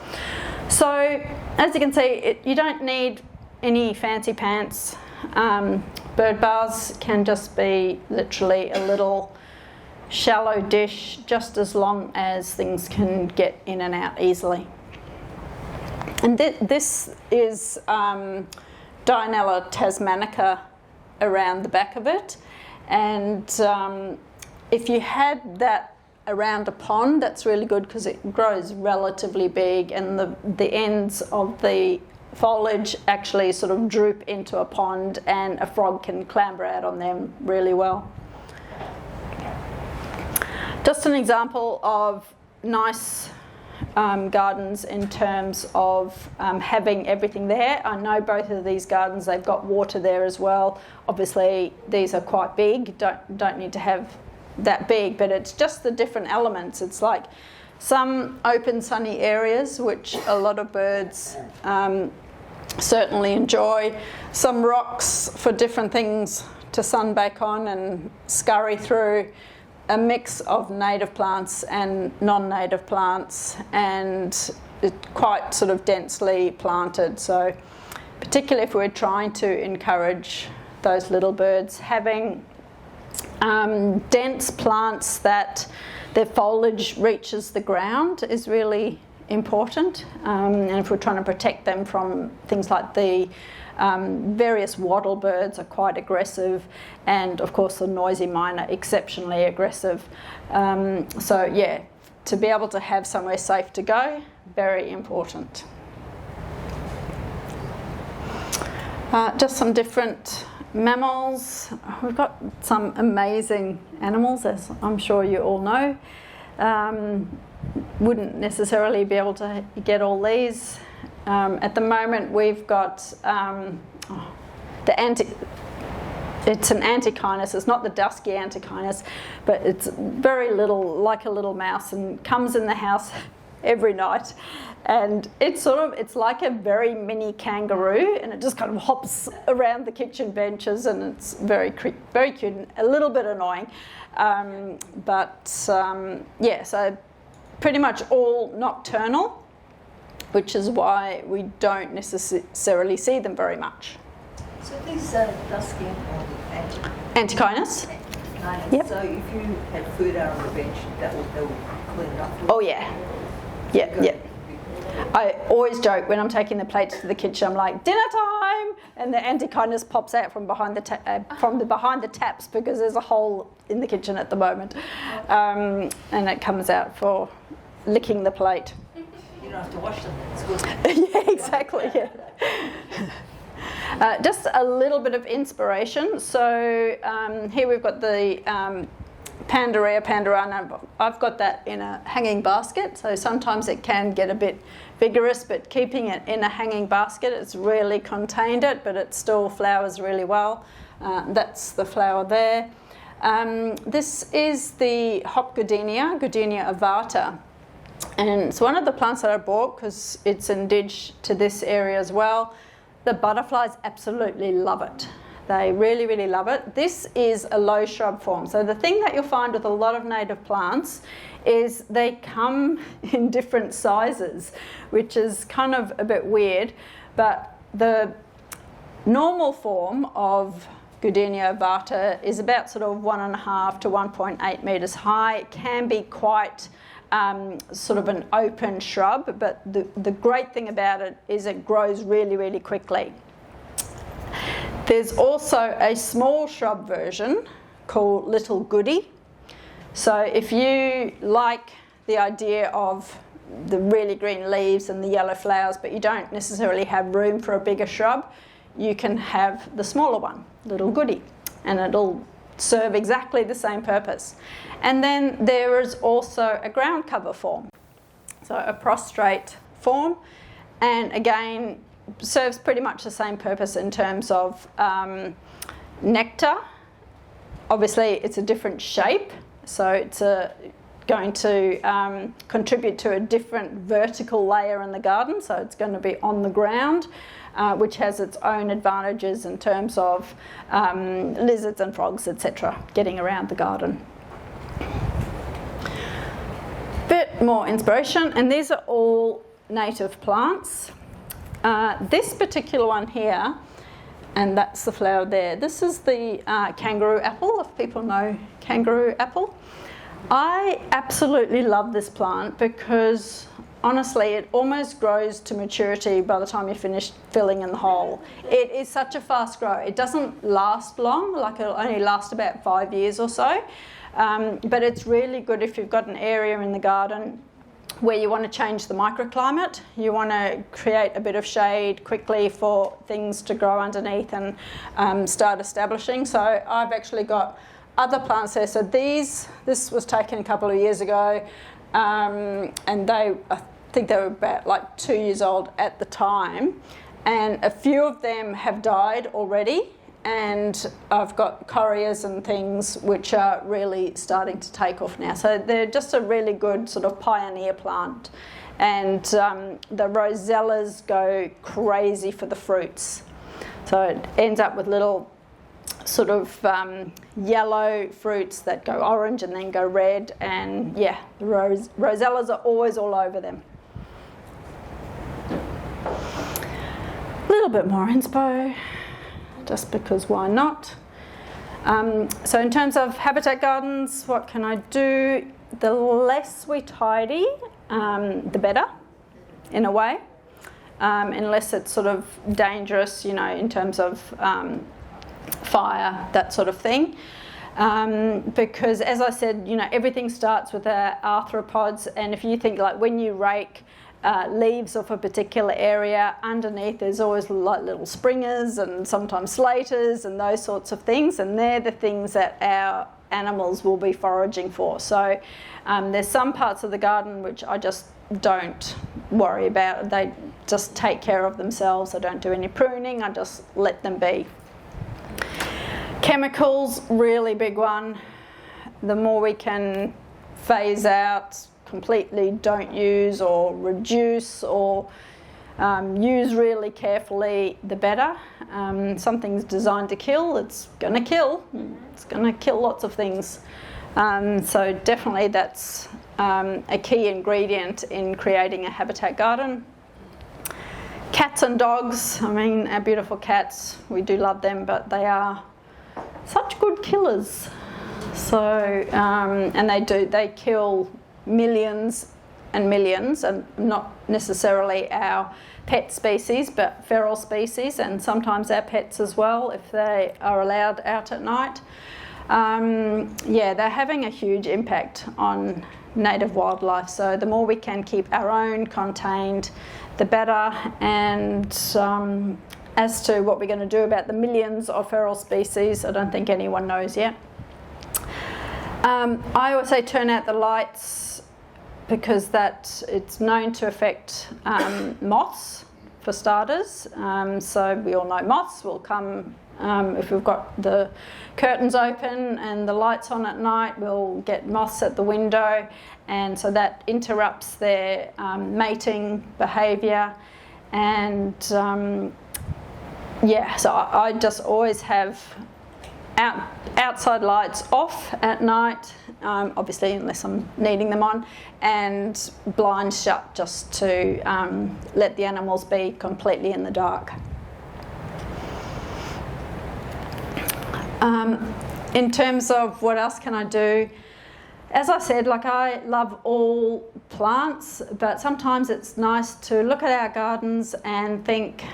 So, as you can see, you don't need any fancy pants. Bird baths can just be literally a little shallow dish, just as long as things can get in and out easily. And this is Dianella tasmanica around the back of it, and if you had that around a pond, that's really good because it grows relatively big, and the ends of the foliage actually sort of droop into a pond, and a frog can clamber out on them really well. Just an example of nice gardens in terms of having everything there. I know both of these gardens, they've got water there as well. Obviously these are quite big, don't need to have that big, but it's just the different elements. It's like some open sunny areas which a lot of birds certainly enjoy, some rocks for different things to sunbake on and scurry through, a mix of native plants and non-native plants, and quite sort of densely planted. So particularly if we're trying to encourage those little birds, having dense plants that their foliage reaches the ground is really important, and if we're trying to protect them from things like the various wattle birds are quite aggressive, and of course the noisy miner exceptionally aggressive. So yeah, to be able to have somewhere safe to go, very important. Just some different mammals. We've got some amazing animals, as I'm sure you all know. Wouldn't necessarily be able to get all these. At the moment we've got it's an antechinus. It's not the dusky antechinus, but it's very little, like a little mouse, and comes in the house every night. And it's like a very mini kangaroo, and it just kind of hops around the kitchen benches, and it's very cute and a little bit annoying. So pretty much all nocturnal, which is why we don't necessarily see them very much. So these dusky Antechinus? Yep. So if you had food out on the bench, that would clean it up? Oh yeah. Yeah. I always joke when I'm taking the plates to the kitchen, I'm like, dinner time! And the antechinus pops out from behind the taps, because there's a hole in the kitchen at the moment. And it comes out for licking the plate. You don't have to wash them, it's good. Yeah, exactly, yeah. Just a little bit of inspiration. So here we've got the Pandaria pandarana. I've got that in a hanging basket, so sometimes it can get a bit vigorous, but keeping it in a hanging basket, it's really contained it, but it still flowers really well. That's the flower there. This is the hop Gardenia avata. And it's one of the plants that I bought because it's indigenous to this area as well. The butterflies absolutely love it. They really, really love it. This is a low shrub form. So the thing that you'll find with a lot of native plants is they come in different sizes, which is kind of a bit weird. But the normal form of Gardenia avata is about sort of 1.5 to 1.8 metres high. It can be quite sort of an open shrub, but the great thing about it is it grows really, really quickly. There's also a small shrub version called Little Goody. So if you like the idea of the really green leaves and the yellow flowers, but you don't necessarily have room for a bigger shrub, you can have the smaller one, Little Goody, and it'll serve exactly the same purpose. And then there is also a ground cover form, so a prostrate form, and again serves pretty much the same purpose in terms of nectar. Obviously it's a different shape, so it's going to contribute to a different vertical layer in the garden, so it's going to be on the ground, which has its own advantages in terms of lizards and frogs, etc., getting around the garden. Bit more inspiration, and these are all native plants. This particular one here, and that's the flower there, this is the kangaroo apple, if people know kangaroo apple. I absolutely love this plant because honestly it almost grows to maturity by the time you finish filling in the hole. It is such a fast grow. It doesn't last long, like it'll only last about 5 years or so, but it's really good if you've got an area in the garden where you want to change the microclimate, you want to create a bit of shade quickly for things to grow underneath and start establishing. So I've actually got other plants there. So this was taken a couple of years ago, and I think they were about like 2 years old at the time, and a few of them have died already, and I've got correas and things which are really starting to take off now. So they're just a really good sort of pioneer plant. And the rosellas go crazy for the fruits. So it ends up with little sort of yellow fruits that go orange and then go red. And yeah, the rosellas are always all over them. A little bit more inspo, just because why not? So in terms of habitat gardens, what can I do? The less we tidy, the better, in a way, unless it's sort of dangerous, you know, in terms of fire, that sort of thing. Because as I said, you know, everything starts with our arthropods, and if you think like when you rake leaves of a particular area, underneath there's always like little springers and sometimes slaters and those sorts of things, and they're the things that our animals will be foraging for. So there's some parts of the garden which I just don't worry about. They just take care of themselves. I don't do any pruning, I just let them be. Chemicals, really big one. The more we can phase out completely don't use or reduce or use really carefully, the better. Something's designed to kill, it's going to kill. It's going to kill lots of things. So definitely that's a key ingredient in creating a habitat garden. Cats and dogs, I mean, our beautiful cats, we do love them, but they are such good killers. So, and they kill millions and millions, and not necessarily our pet species, but feral species, and sometimes our pets as well, if they are allowed out at night. Yeah, they're having a huge impact on native wildlife. So the more we can keep our own contained, the better. And as to what we're going to do about the millions of feral species, I don't think anyone knows yet. I always say turn out the lights, because it's known to affect moths, for starters. So we all know moths will come if we've got the curtains open and the lights on at night. We'll get moths at the window, and so that interrupts their mating behaviour. And yeah, so I just always have outside lights off at night, obviously unless I'm needing them on, and blinds shut, just to let the animals be completely in the dark. In terms of what else can I do, as I said, like, I love all plants, but sometimes it's nice to look at our gardens and think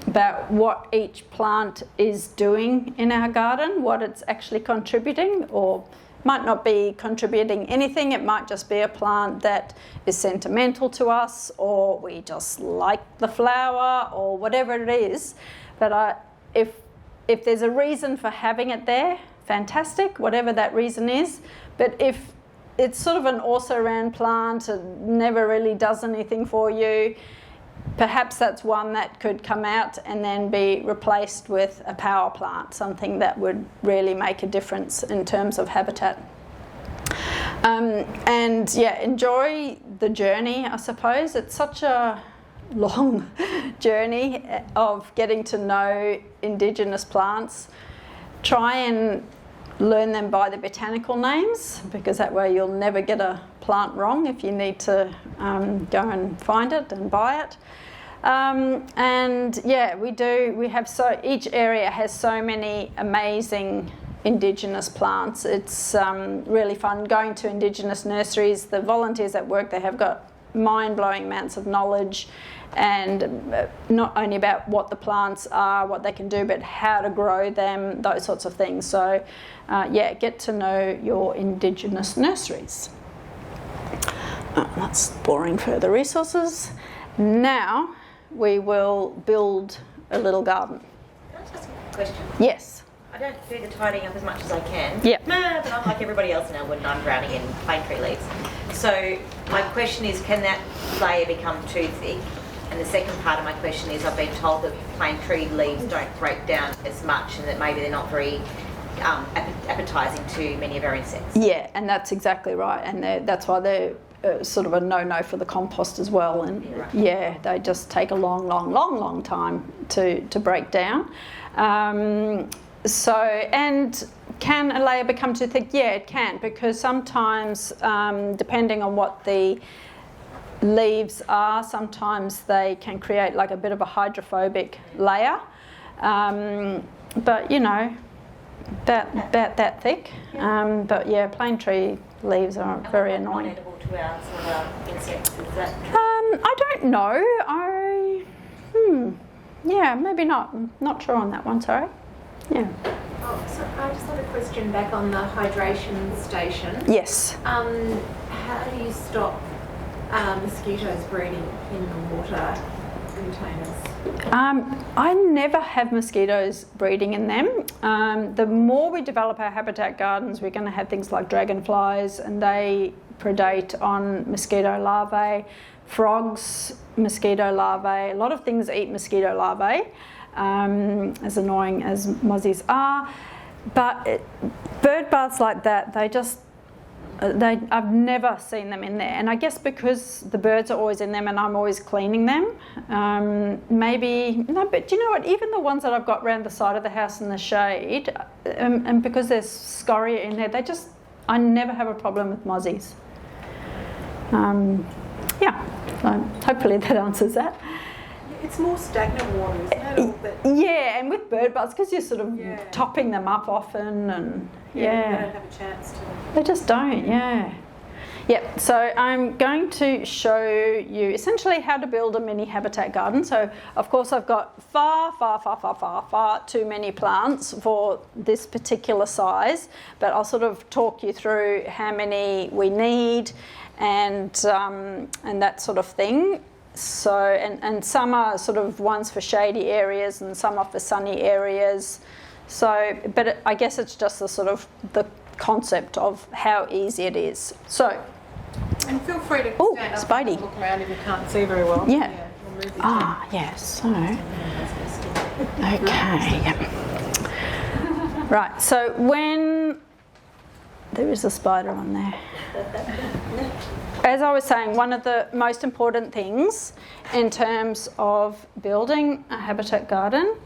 about what each plant is doing in our garden, what it's actually contributing, or might not be contributing anything. It might just be a plant that is sentimental to us, or we just like the flower, or whatever it is. But if there's a reason for having it there, fantastic, whatever that reason is. But if it's sort of an also-ran plant, it never really does anything for you, perhaps that's one that could come out and then be replaced with a power plant, something that would really make a difference in terms of habitat. And yeah, enjoy the journey, I suppose. It's such a long journey of getting to know indigenous plants. Try and learn them by the botanical names, because that way you'll never get a plant wrong if you need to go and find it and buy it. And yeah, each area has so many amazing indigenous plants. It's really fun going to indigenous nurseries. The volunteers at work, they have got mind-blowing amounts of knowledge, and not only about what the plants are, what they can do, but how to grow them, those sorts of things. So yeah, get to know your indigenous nurseries. That's boring further resources. Now we will build a little garden. Can I just ask a question? Yes. I don't do the tidying up as much as I can. Yep. But I'm like everybody else now when I'm drowning in plane tree leaves. So my question is, can that layer become too thick? And the second part of my question is, I've been told that plane tree leaves don't break down as much, and that maybe they're not very appetising to many of our insects. Yeah, and that's exactly right. And that's why they're sort of a no-no for the compost as well. And yeah, they just take a long time to break down. So, and can a layer become too thick? Yeah, it can, because sometimes, depending on what the leaves are, sometimes they can create like a bit of a hydrophobic layer. But you know, about that thick. Yeah. But yeah, plane tree leaves are very annoying. Edible to our sort of our insects, is that? I don't know. Yeah, maybe not. I'm not sure on that one. Sorry. Yeah. Oh, so I just had a question back on the hydration station. Yes. How do you stop mosquitoes breeding in the water containers? I never have mosquitoes breeding in them. The more we develop our habitat gardens, we're going to have things like dragonflies, and they predate on mosquito larvae, frogs, mosquito larvae. A lot of things eat mosquito larvae, as annoying as mozzies are. But bird baths like that, they just I've never seen them in there, and I guess because the birds are always in them and I'm always cleaning them, maybe no. But do you know what? Even the ones that I've got round the side of the house in the shade, and because there's scoria in there, I never have a problem with mozzies. Yeah, so hopefully that answers that. It's more stagnant water, isn't it? Or that- Yeah, and with bird baths, because you're sort of topping them up often, and They don't have a chance to. they just don't, yeah. Yep, so I'm going to show you essentially how to build a mini habitat garden. So, of course, I've got far too many plants for this particular size, but I'll sort of talk you through how many we need and that sort of thing. So, and some are sort of ones for shady areas and some are for sunny areas. So, but I guess it's just the sort of the concept of how easy it is. So, And feel free to Oh, stand up Spidey. and look around if you can't see very well. Yeah. We'll move the yes, so, okay, yep. Right, so when, there is a spider on there. As I was saying, one of the most important things in terms of building a habitat garden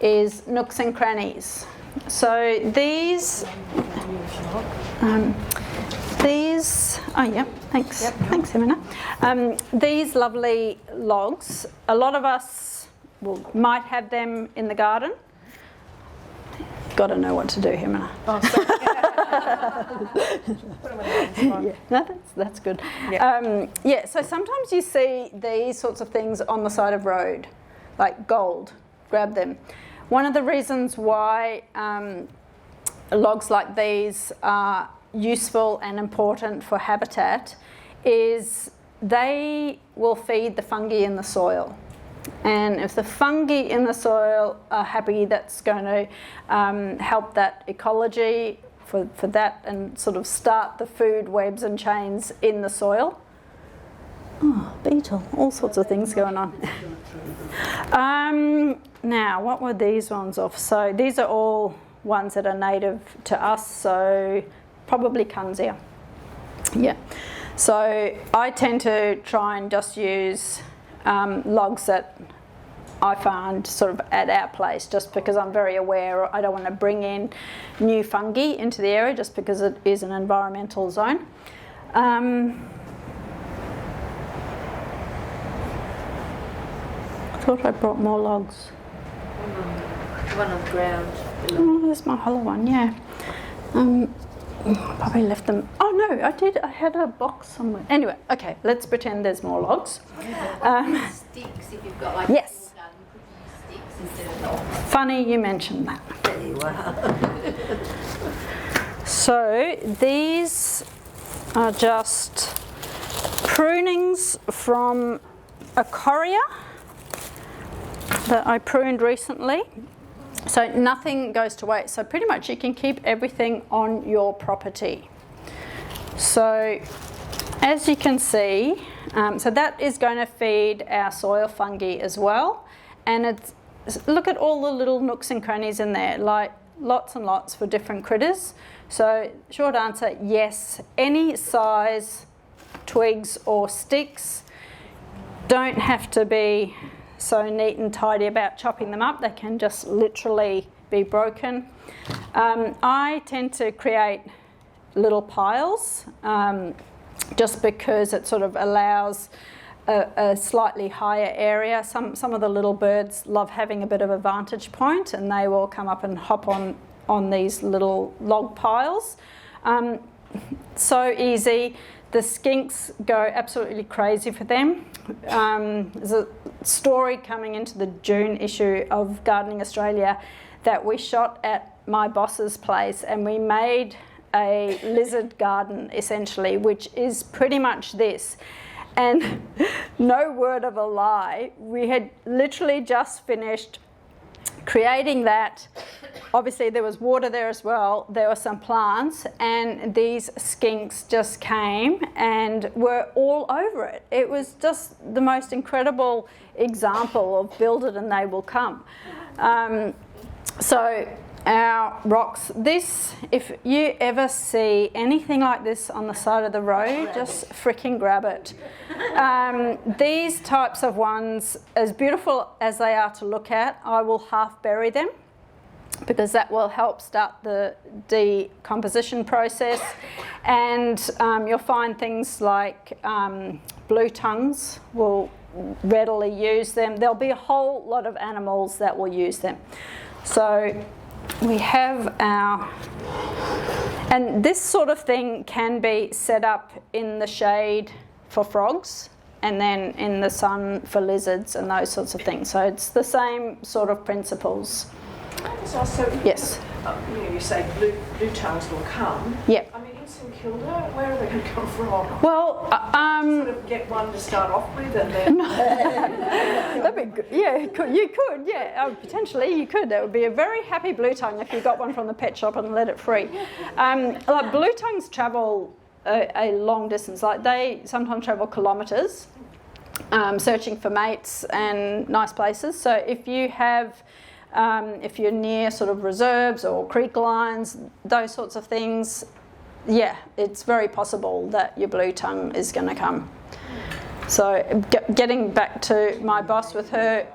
is nooks and crannies. So these, oh yeah, thanks, thanks Emina. These lovely logs, a lot of us might have them in the garden. Got to know what to do, Emina. Oh, sorry. Yeah, no, that's good. Yeah. So sometimes you see these sorts of things on the side of road, like gold. Grab them. One of the reasons why logs like these are useful and important for habitat is they will feed the fungi in the soil. And if the fungi in the soil are happy, that's going to help that ecology for that and sort of start the food webs and chains in the soil. Oh, beetle, all sorts of things going on. Now, what were these ones off? So these are all ones that are native to us, so probably Kunzia. Yeah. So I tend to try and just use logs that I find sort of at our place, just because I'm very aware I don't want to bring in new fungi into the area just because it is an environmental zone. I thought I brought more logs. One on the ground. Oh, there's my hollow one, yeah. Probably left them. Oh no, I did. I had a box somewhere. Anyway, okay, let's pretend there's more logs. Sticks, if you've got like Yes. a garden, you could use sticks instead of logs. Funny you mentioned that. There you are. So these are just prunings from a coria that I pruned recently. So nothing goes to waste. So pretty much you can keep everything on your property. So as you can see, so that is going to feed our soil fungi as well. And it's, look at all the little nooks and crannies in there, like lots and lots for different critters. So short answer, yes, any size twigs or sticks don't have to be so neat and tidy about chopping them up. They can just literally be broken. I tend to create little piles just because it sort of allows a slightly higher area. Some of the little birds love having a bit of a vantage point and they will come up and hop on these little log piles. So easy. The skinks go absolutely crazy for them. There's a story coming into the June issue of Gardening Australia that we shot at my boss's place, and we made a lizard garden essentially, which is pretty much this. And no word of a lie, we had literally just finished creating that. Obviously there was water there as well, there were some plants, and these skinks just came and were all over it. It was just the most incredible example of build it and they will come. So our rocks. This, if you ever see anything like this on the side of the road, just freaking grab it. These types of ones, as beautiful as they are to look at, I will half bury them because that will help start the decomposition process. And you'll find things like blue tongues will readily use them. There'll be a whole lot of animals that will use them. So we have our, and this sort of thing can be set up in the shade for frogs and then in the sun for lizards and those sorts of things. So it's the same sort of principles. So, yes. You say blue tongues will come. Yep. I mean, in St Kilda, where are they going to come from? Well, sort of get one to start off with, and then. That'd be good. Yeah, you could. Yeah, potentially you could. That would be a very happy blue tongue if you got one from the pet shop and let it free. Like blue tongues travel a long distance. Like they sometimes travel kilometres, searching for mates and nice places. So if you have. If you're near sort of reserves or creek lines, those sorts of things, yeah, it's very possible that your blue tongue is going to come. So getting back to my boss with her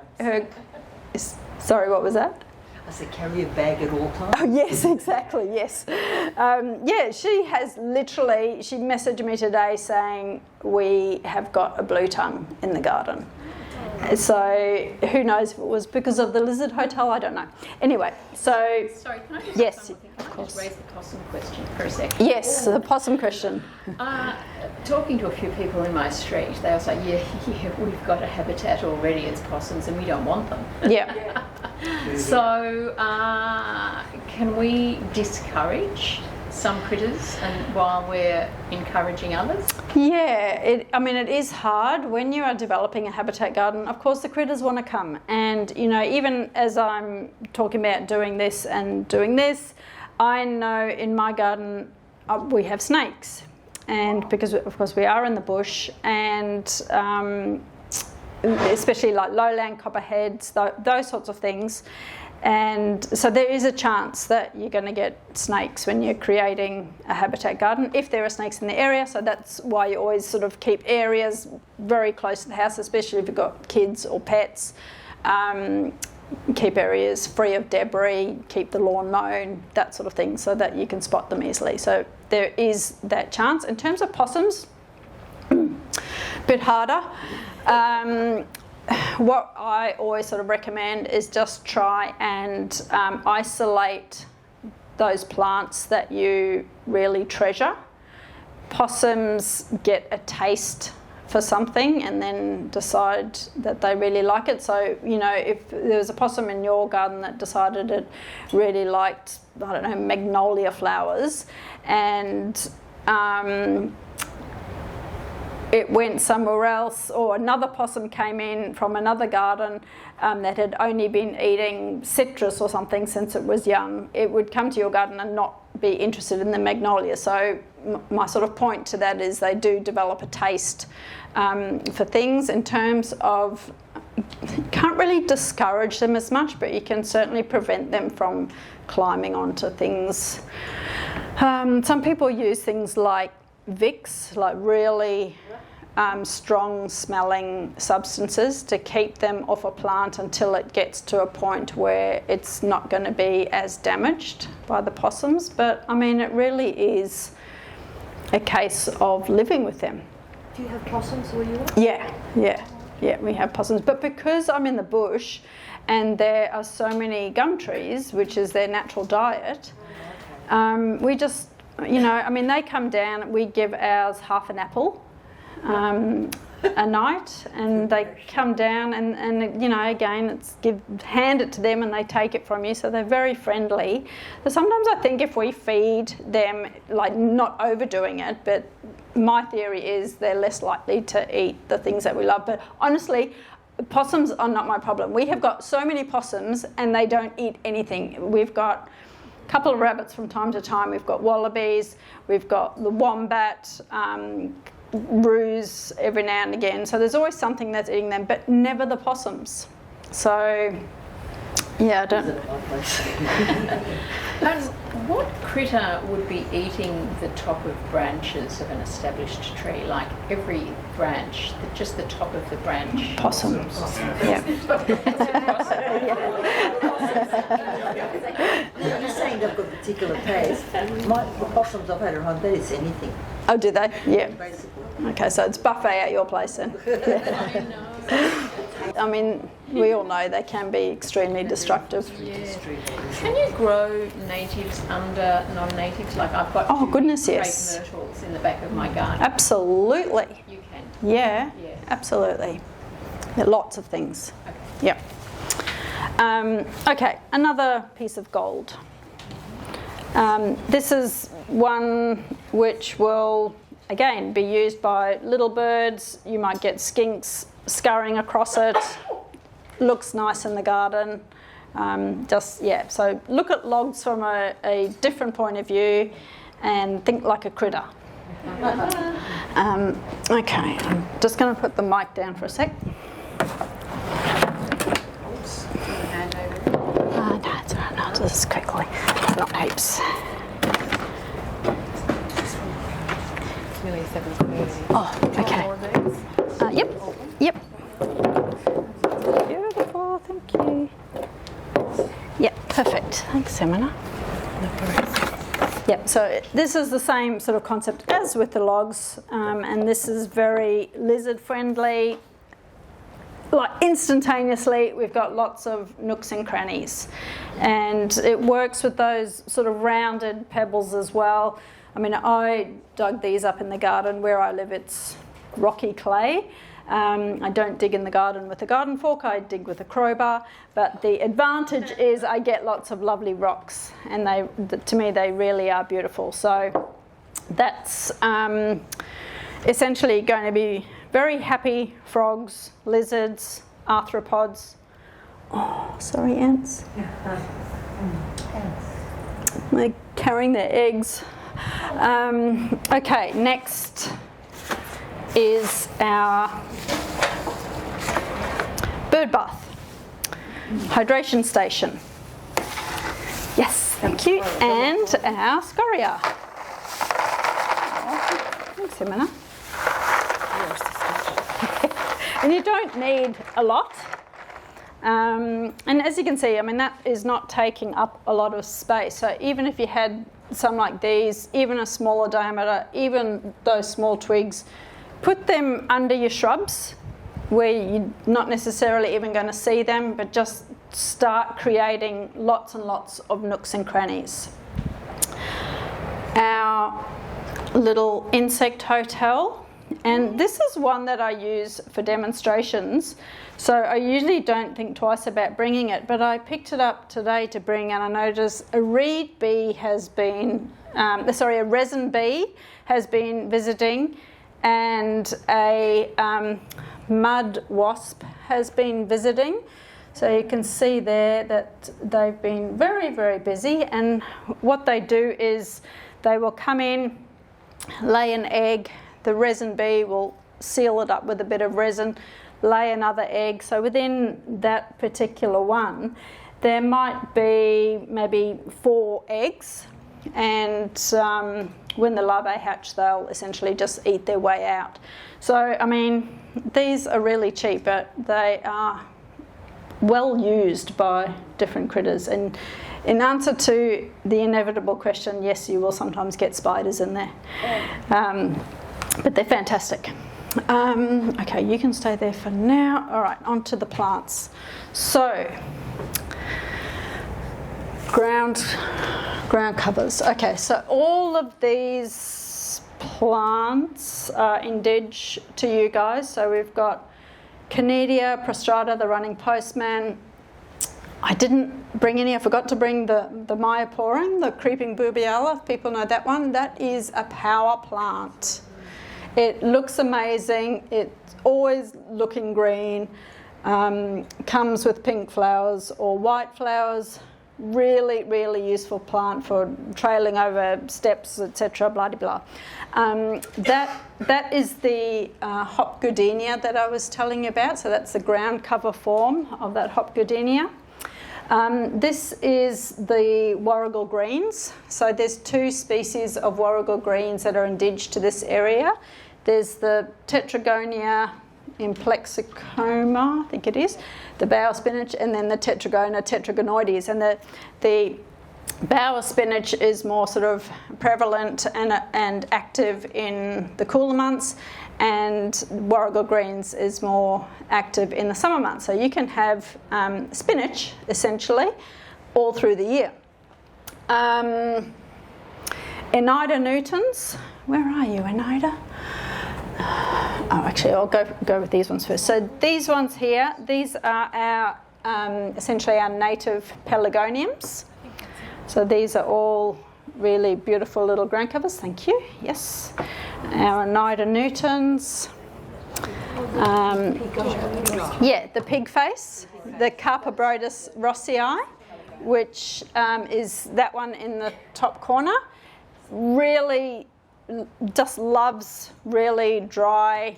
sorry, what was that? I said carry a bag at all times. Oh yes, exactly, yes. Yeah, she has literally, she messaged me today saying we have got a blue tongue in the garden. So who knows if it was because of the lizard hotel, I don't know. Anyway, so... Sorry, can I just yes, say something? of course. Just raise the possum question for a second? Yes, the possum question. Talking to a few people in my street, they all say, yeah, we've got a habitat already, it's possums, and we don't want them. Yeah. So can we discourage some critters and while we're encouraging others? Yeah, it is hard when you are developing a habitat garden. Of course, the critters want to come, and even as I'm talking about doing this and doing this, I know in my garden we have snakes, and because of course we are in the bush, and especially like lowland copperheads, those sorts of things. And so there is a chance that you're going to get snakes when you're creating a habitat garden, if there are snakes in the area. So that's why you always sort of keep areas very close to the house, especially if you've got kids or pets. Keep areas free of debris, keep the lawn mown, that sort of thing, so that you can spot them easily. So there is that chance. In terms of possums, a bit harder. What I always sort of recommend is just try and isolate those plants that you really treasure. Possums get a taste for something and then decide that they really like it. So, if there was a possum in your garden that decided it really liked, I don't know, magnolia flowers, and it went somewhere else, or another possum came in from another garden that had only been eating citrus or something since it was young, it would come to your garden and not be interested in the magnolia. So my sort of point to that is they do develop a taste for things. In terms of, you can't really discourage them as much, but you can certainly prevent them from climbing onto things. Some people use things like Vicks, like really strong smelling substances, to keep them off a plant until it gets to a point where it's not going to be as damaged by the possums. But it really is a case of living with them. Do you have possums where you are? Yeah, we have possums. But because I'm in the bush and there are so many gum trees, which is their natural diet, we just, they come down, we give ours half an apple a night, and they come down and again, it's hand it to them and they take it from you, so they're very friendly. But sometimes I think if we feed them, like not overdoing it, but my theory is they're less likely to eat the things that we love. But honestly, possums are not my problem. We have got so many possums and they don't eat anything. We've got a couple of rabbits from time to time, we've got wallabies, we've got the wombat, roos every now and again. So there's always something that's eating them, but never the possums. So Yeah, I don't. And what critter would be eating the top of branches of an established tree? Like every branch, just the top of the branch. Possums. Yeah. You're saying they've got particular taste. The possums I've had around, that is anything. Oh, do they? Yeah. Basically. Okay, so it's buffet at your place then. I mean, we all know they can be extremely destructive. Yeah. Can you grow natives under non-natives? Like I've got Oh, goodness, crepe yes. myrtles in the back of my garden. Absolutely. You can. Yeah, Yes. absolutely. Yeah, lots of things. Okay. Yeah. Okay, another piece of gold. This is one which will, again, be used by little birds. You might get skinks scurrying across it. Looks nice in the garden. So look at logs from a different point of view and think like a critter. Okay, I'm just going to put the mic down for a sec. No, it's all right. No, just quickly. Not heaps. Nearly 7:30. Oh, okay. Yep. Beautiful, thank you. Yep, perfect. Thanks, Emma. Yep, so this is the same sort of concept as with the logs, and this is very lizard friendly. Like instantaneously, we've got lots of nooks and crannies, and it works with those sort of rounded pebbles as well. I mean, I dug these up in the garden where I live. It's rocky clay. I don't dig in the garden with a garden fork, I dig with a crowbar, but the advantage is I get lots of lovely rocks, and to me they really are beautiful. So that's essentially going to be very happy frogs, lizards, arthropods. Oh, sorry, ants. They're carrying their eggs. Okay, next is our bird bath, hydration station. Yes, thank you. And our scoria. Thanks, Emma. And you don't need a lot. And as you can see, I mean, that is not taking up a lot of space. So even if you had some like these, even a smaller diameter, even those small twigs, put them under your shrubs where you're not necessarily even going to see them, but just start creating lots and lots of nooks and crannies. Our little insect hotel, and this is one that I use for demonstrations, so I usually don't think twice about bringing it, but I picked it up today to bring, and I noticed a reed bee has been, a resin bee has been visiting, and a mud wasp has been visiting. So you can see there that they've been very, very busy, and what they do is they will come in, lay an egg, the resin bee will seal it up with a bit of resin, lay another egg. So within that particular one, there might be maybe 4 eggs, and when the larvae hatch, they'll essentially just eat their way out. So, I mean, these are really cheap, but they are well used by different critters. And in answer to the inevitable question, yes, you will sometimes get spiders in there. But they're fantastic. Okay, you can stay there for now. All right, on to the plants. So, ground covers. Okay, so all of these plants are indig to you guys. So we've got Canidia prostrata, the running postman. I didn't bring any. I forgot to bring the Myoporin, the creeping boobiala. If people know that one. That is a power plant. It looks amazing. It's always looking green. Comes with pink flowers or white flowers. Really, really useful plant for trailing over steps, etc. Blah blah blah. That is the hop goodenia that I was telling you about. So that's the ground cover form of that hop goodenia. This is the warrigal greens. So there's 2 species of warrigal greens that are indigenous to this area. There's the Tetragonia implexicoma, I think it is, the bower spinach, and then the Tetragonia tetragonoides. And the bower spinach is more sort of prevalent and active in the cooler months, and warrigal greens is more active in the summer months. So you can have spinach, essentially, all through the year. Enida nutans. Where are you, Enida? Oh, actually, I'll go with these ones first. So these ones here, these are our essentially our native pelargoniums. So these are all really beautiful little ground covers. Thank you. Yes. Our Enida nutans. The pig face, the Carpobrodus rossii, which is that one in the top corner. Really just loves really dry,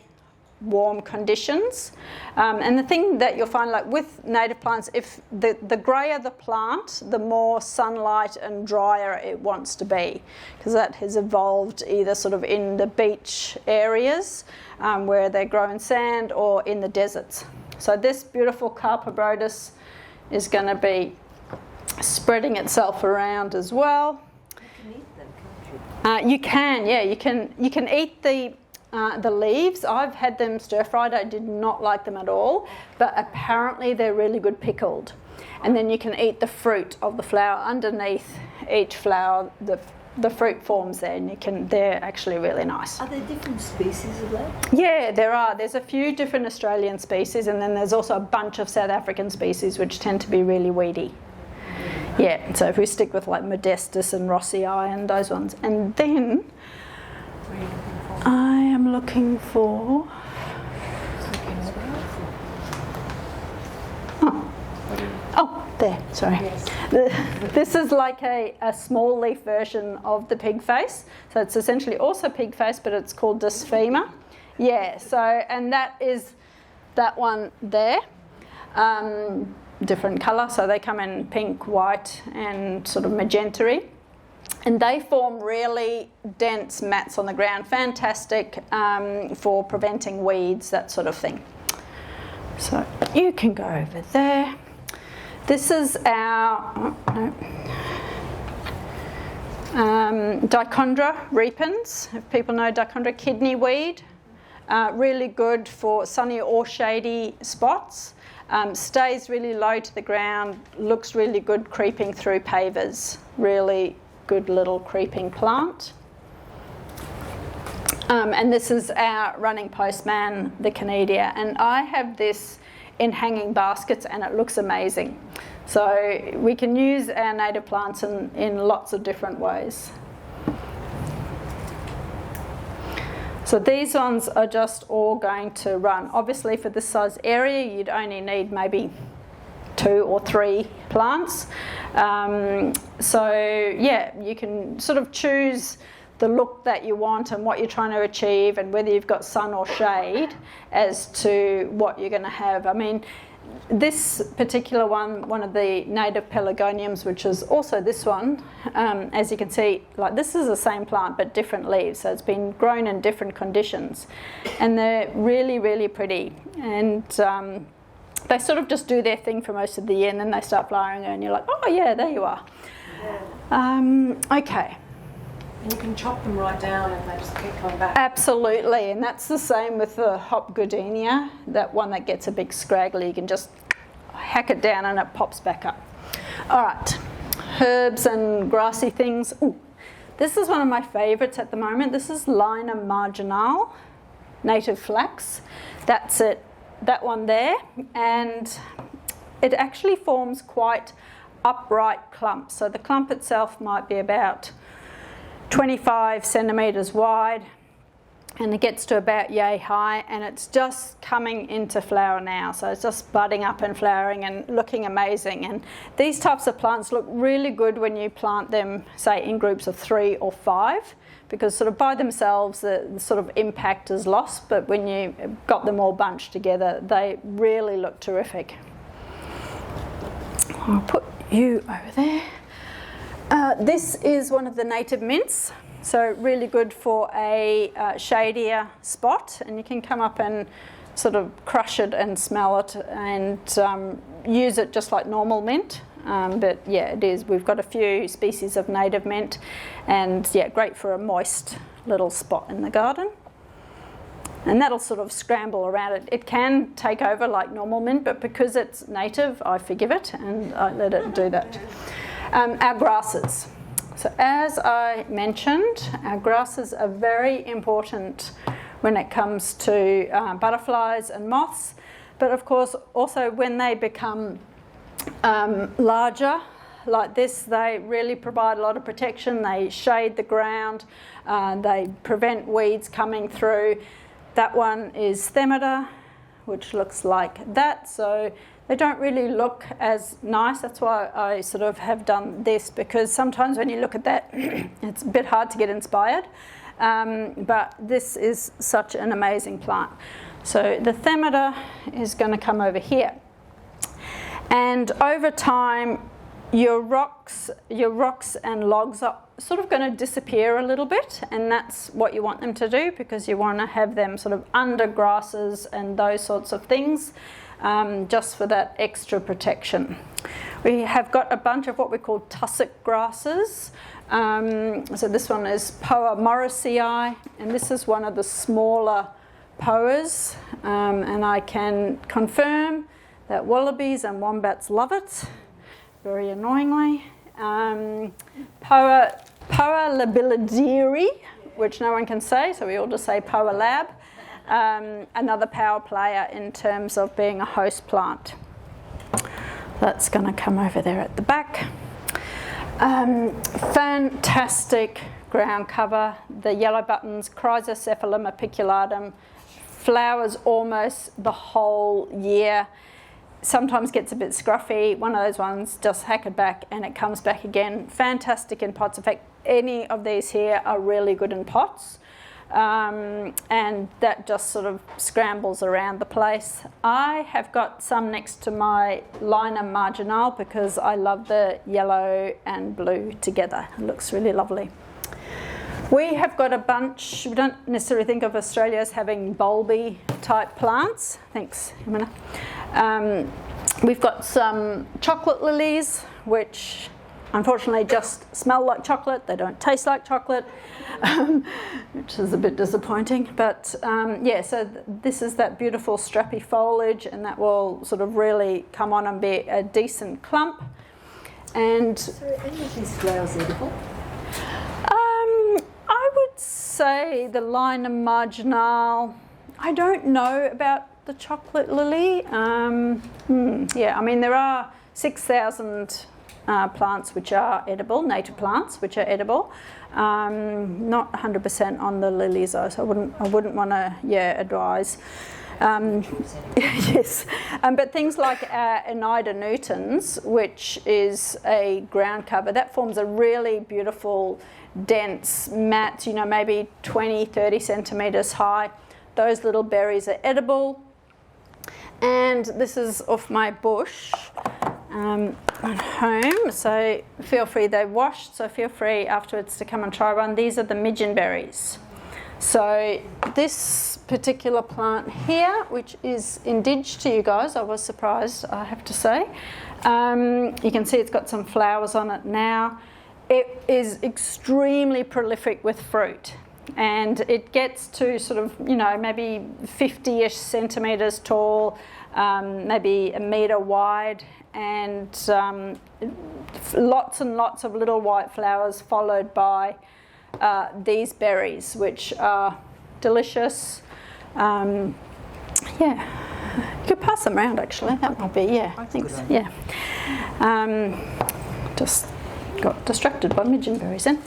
warm conditions. And the thing that you'll find, like with native plants, if the greyer the plant, the more sunlight and drier it wants to be, because that has evolved either sort of in the beach areas where they grow in sand, or in the deserts. So this beautiful Carpobrodus is going to be spreading itself around as well. You can eat the leaves. I've had them stir fried. I did not like them at all, but apparently they're really good pickled. And then you can eat the fruit of the flower underneath each flower. The fruit forms there, and they're actually really nice. Are there different species of that? Yeah, there are. There's a few different Australian species, and then there's also a bunch of South African species which tend to be really weedy. Yeah, so if we stick with like Modestus and Rossii and those ones. And then I am looking for... Oh, there, sorry. Yes. This is like a small leaf version of the pig face. So it's essentially also pig face, but it's called Dysphema. Yeah, so, and that is that one there. Different colour, so they come in pink, white and sort of magenta-y. And they form really dense mats on the ground, fantastic for preventing weeds, that sort of thing. So you can go over there. This is our Dichondra repens, if people know Dichondra, kidney weed. Really good for sunny or shady spots. Stays really low to the ground, looks really good creeping through pavers. Really good little creeping plant. And this is our running postman, the Canedia. And I have this in hanging baskets and it looks amazing. So we can use our native plants in lots of different ways. So these ones are just all going to run. Obviously for this size area you'd only need maybe 2 or 3 plants. So yeah, you can sort of choose the look that you want and what you're trying to achieve and whether you've got sun or shade as to what you're going to have. I mean, this particular one of the native pelargoniums, which is also this one, as you can see, like this is the same plant but different leaves, so it's been grown in different conditions, and they're really, really pretty. And they sort of just do their thing for most of the year, and then they start flowering, and you're like, oh yeah, there you are. Okay. And you can chop them right down and they just keep coming back. Absolutely, and that's the same with the hop goodenia, that one that gets a big scraggly, you can just hack it down and it pops back up. All right, herbs and grassy things. Ooh, this is one of my favourites at the moment. This is Lina marginal, native flax. That's it, that one there, and it actually forms quite upright clumps. So the clump itself might be about 25 centimetres wide, and it gets to about yay high, and it's just coming into flower now. So it's just budding up and flowering and looking amazing. And these types of plants look really good when you plant them, say, in groups of 3 or 5, because sort of by themselves the sort of impact is lost, but when you got them all bunched together, they really look terrific. I'll put you over there. This is one of the native mints, so really good for a shadier spot, and you can come up and sort of crush it and smell it and use it just like normal mint. But yeah, it is. We've got a few species of native mint, and yeah, great for a moist little spot in the garden. And that'll sort of scramble around it. It can take over like normal mint, but because it's native, I forgive it and I let it do that. Our grasses. So as I mentioned, our grasses are very important when it comes to butterflies and moths, but of course also when they become larger like this, they really provide a lot of protection. They shade the ground, they prevent weeds coming through. That one is Themata, which looks like that, so they don't really look as nice. That's why I sort of have done this, because sometimes when you look at that it's a bit hard to get inspired, but this is such an amazing plant. So the Themata is going to come over here, and over time your rocks and logs are sort of going to disappear a little bit, and that's what you want them to do, because you want to have them sort of under grasses and those sorts of things, just for that extra protection. We have got a bunch of what we call tussock grasses. So this one is Poa morrisii, and this is one of the smaller poas, and I can confirm that wallabies and wombats love it, very annoyingly. Poa labilidiri, which no one can say, so we all just say Poa lab. Another power player in terms of being a host plant. That's going to come over there at the back. Fantastic ground cover. The yellow buttons, Chrysocephalum apiculatum, flowers almost the whole year. Sometimes gets a bit scruffy. One of those ones, just hack it back and it comes back again. Fantastic in pots. In fact, any of these here are really good in pots. And that just sort of scrambles around the place. I have got some next to my Lina marginal because I love the yellow and blue together. It looks really lovely. We have got a bunch. We don't necessarily think of Australia as having bulby type plants. Thanks, Jimena. We've got some chocolate lilies, which unfortunately just smell like chocolate. They don't taste like chocolate, which is a bit disappointing. But yeah, so this is that beautiful strappy foliage, and that will sort of really come on and be a decent clump. And So are any of these flowers edible? I would say the Lina marginal. I don't know about the chocolate lily. Yeah, I mean there are 6,000 plants which are edible, native plants which are edible. Not 100% on the lilies though, so I wouldn't want to advise. Yes, but things like Oneida nutans, which is a ground cover, that forms a really beautiful dense mat, maybe 20-30 centimetres high. Those little berries are edible. And this is off my bush at home, so feel free, they're washed, so feel free afterwards to come and try one. These are the midgeon berries. So this particular plant here, which is indigenous to you guys, I was surprised, I have to say. You can see it's got some flowers on it now. It is extremely prolific with fruit, and it gets to sort of, maybe 50-ish centimetres tall, maybe a metre wide, and lots and lots of little white flowers followed by these berries, which are delicious. You could pass them around actually, that might be, I think so, just got distracted by midgeon berries then.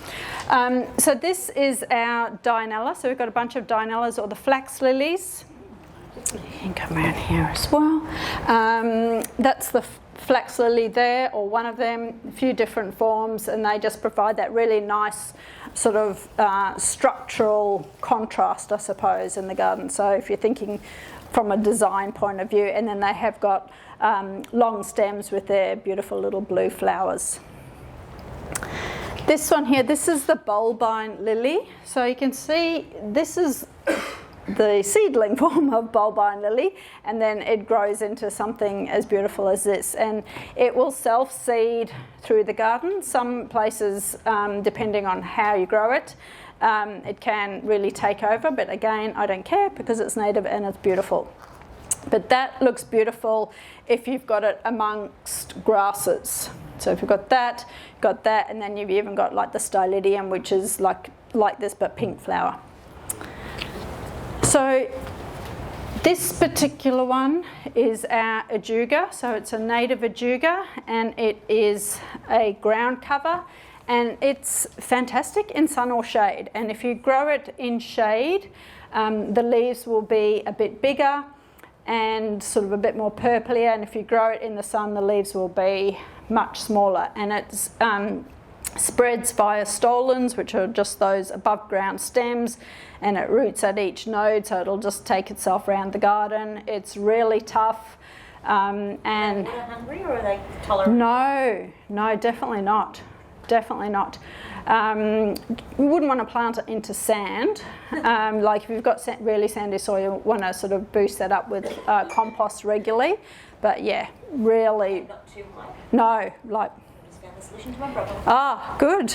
So this is our Dianella, so we've got a bunch of Dianellas, or the flax lilies. You can come around here as well. That's the flax lily there, or one of them, a few different forms, and they just provide that really nice sort of structural contrast, I suppose, in the garden. So if you're thinking from a design point of view, and then they have got long stems with their beautiful little blue flowers. This one here, this is the bulbine lily. So you can see this is the seedling form of bulbine lily, and then it grows into something as beautiful as this, and it will self-seed through the garden. Some places, depending on how you grow it, it can really take over, but again, I don't care because it's native and it's beautiful. But that looks beautiful if you've got it amongst grasses. So if you've got that, and then you've even got like the stylidium, which is like this but pink flower. So this particular one is our ajuga. So it's a native ajuga, and it is a ground cover, and it's fantastic in sun or shade. And if you grow it in shade, the leaves will be a bit bigger and sort of a bit more purplier, and if you grow it in the sun, the leaves will be much smaller. And it's spreads via stolons, which are just those above ground stems, and it roots at each node, so it'll just take itself around the garden. It's really tough. And are they hungry, or are they tolerant? No, definitely not. Definitely not. You wouldn't want to plant it into sand. Like if you've got really sandy soil, you want to sort of boost that up with compost regularly. But yeah, really. Not too high? No, like. The solution to my problem. Ah, good.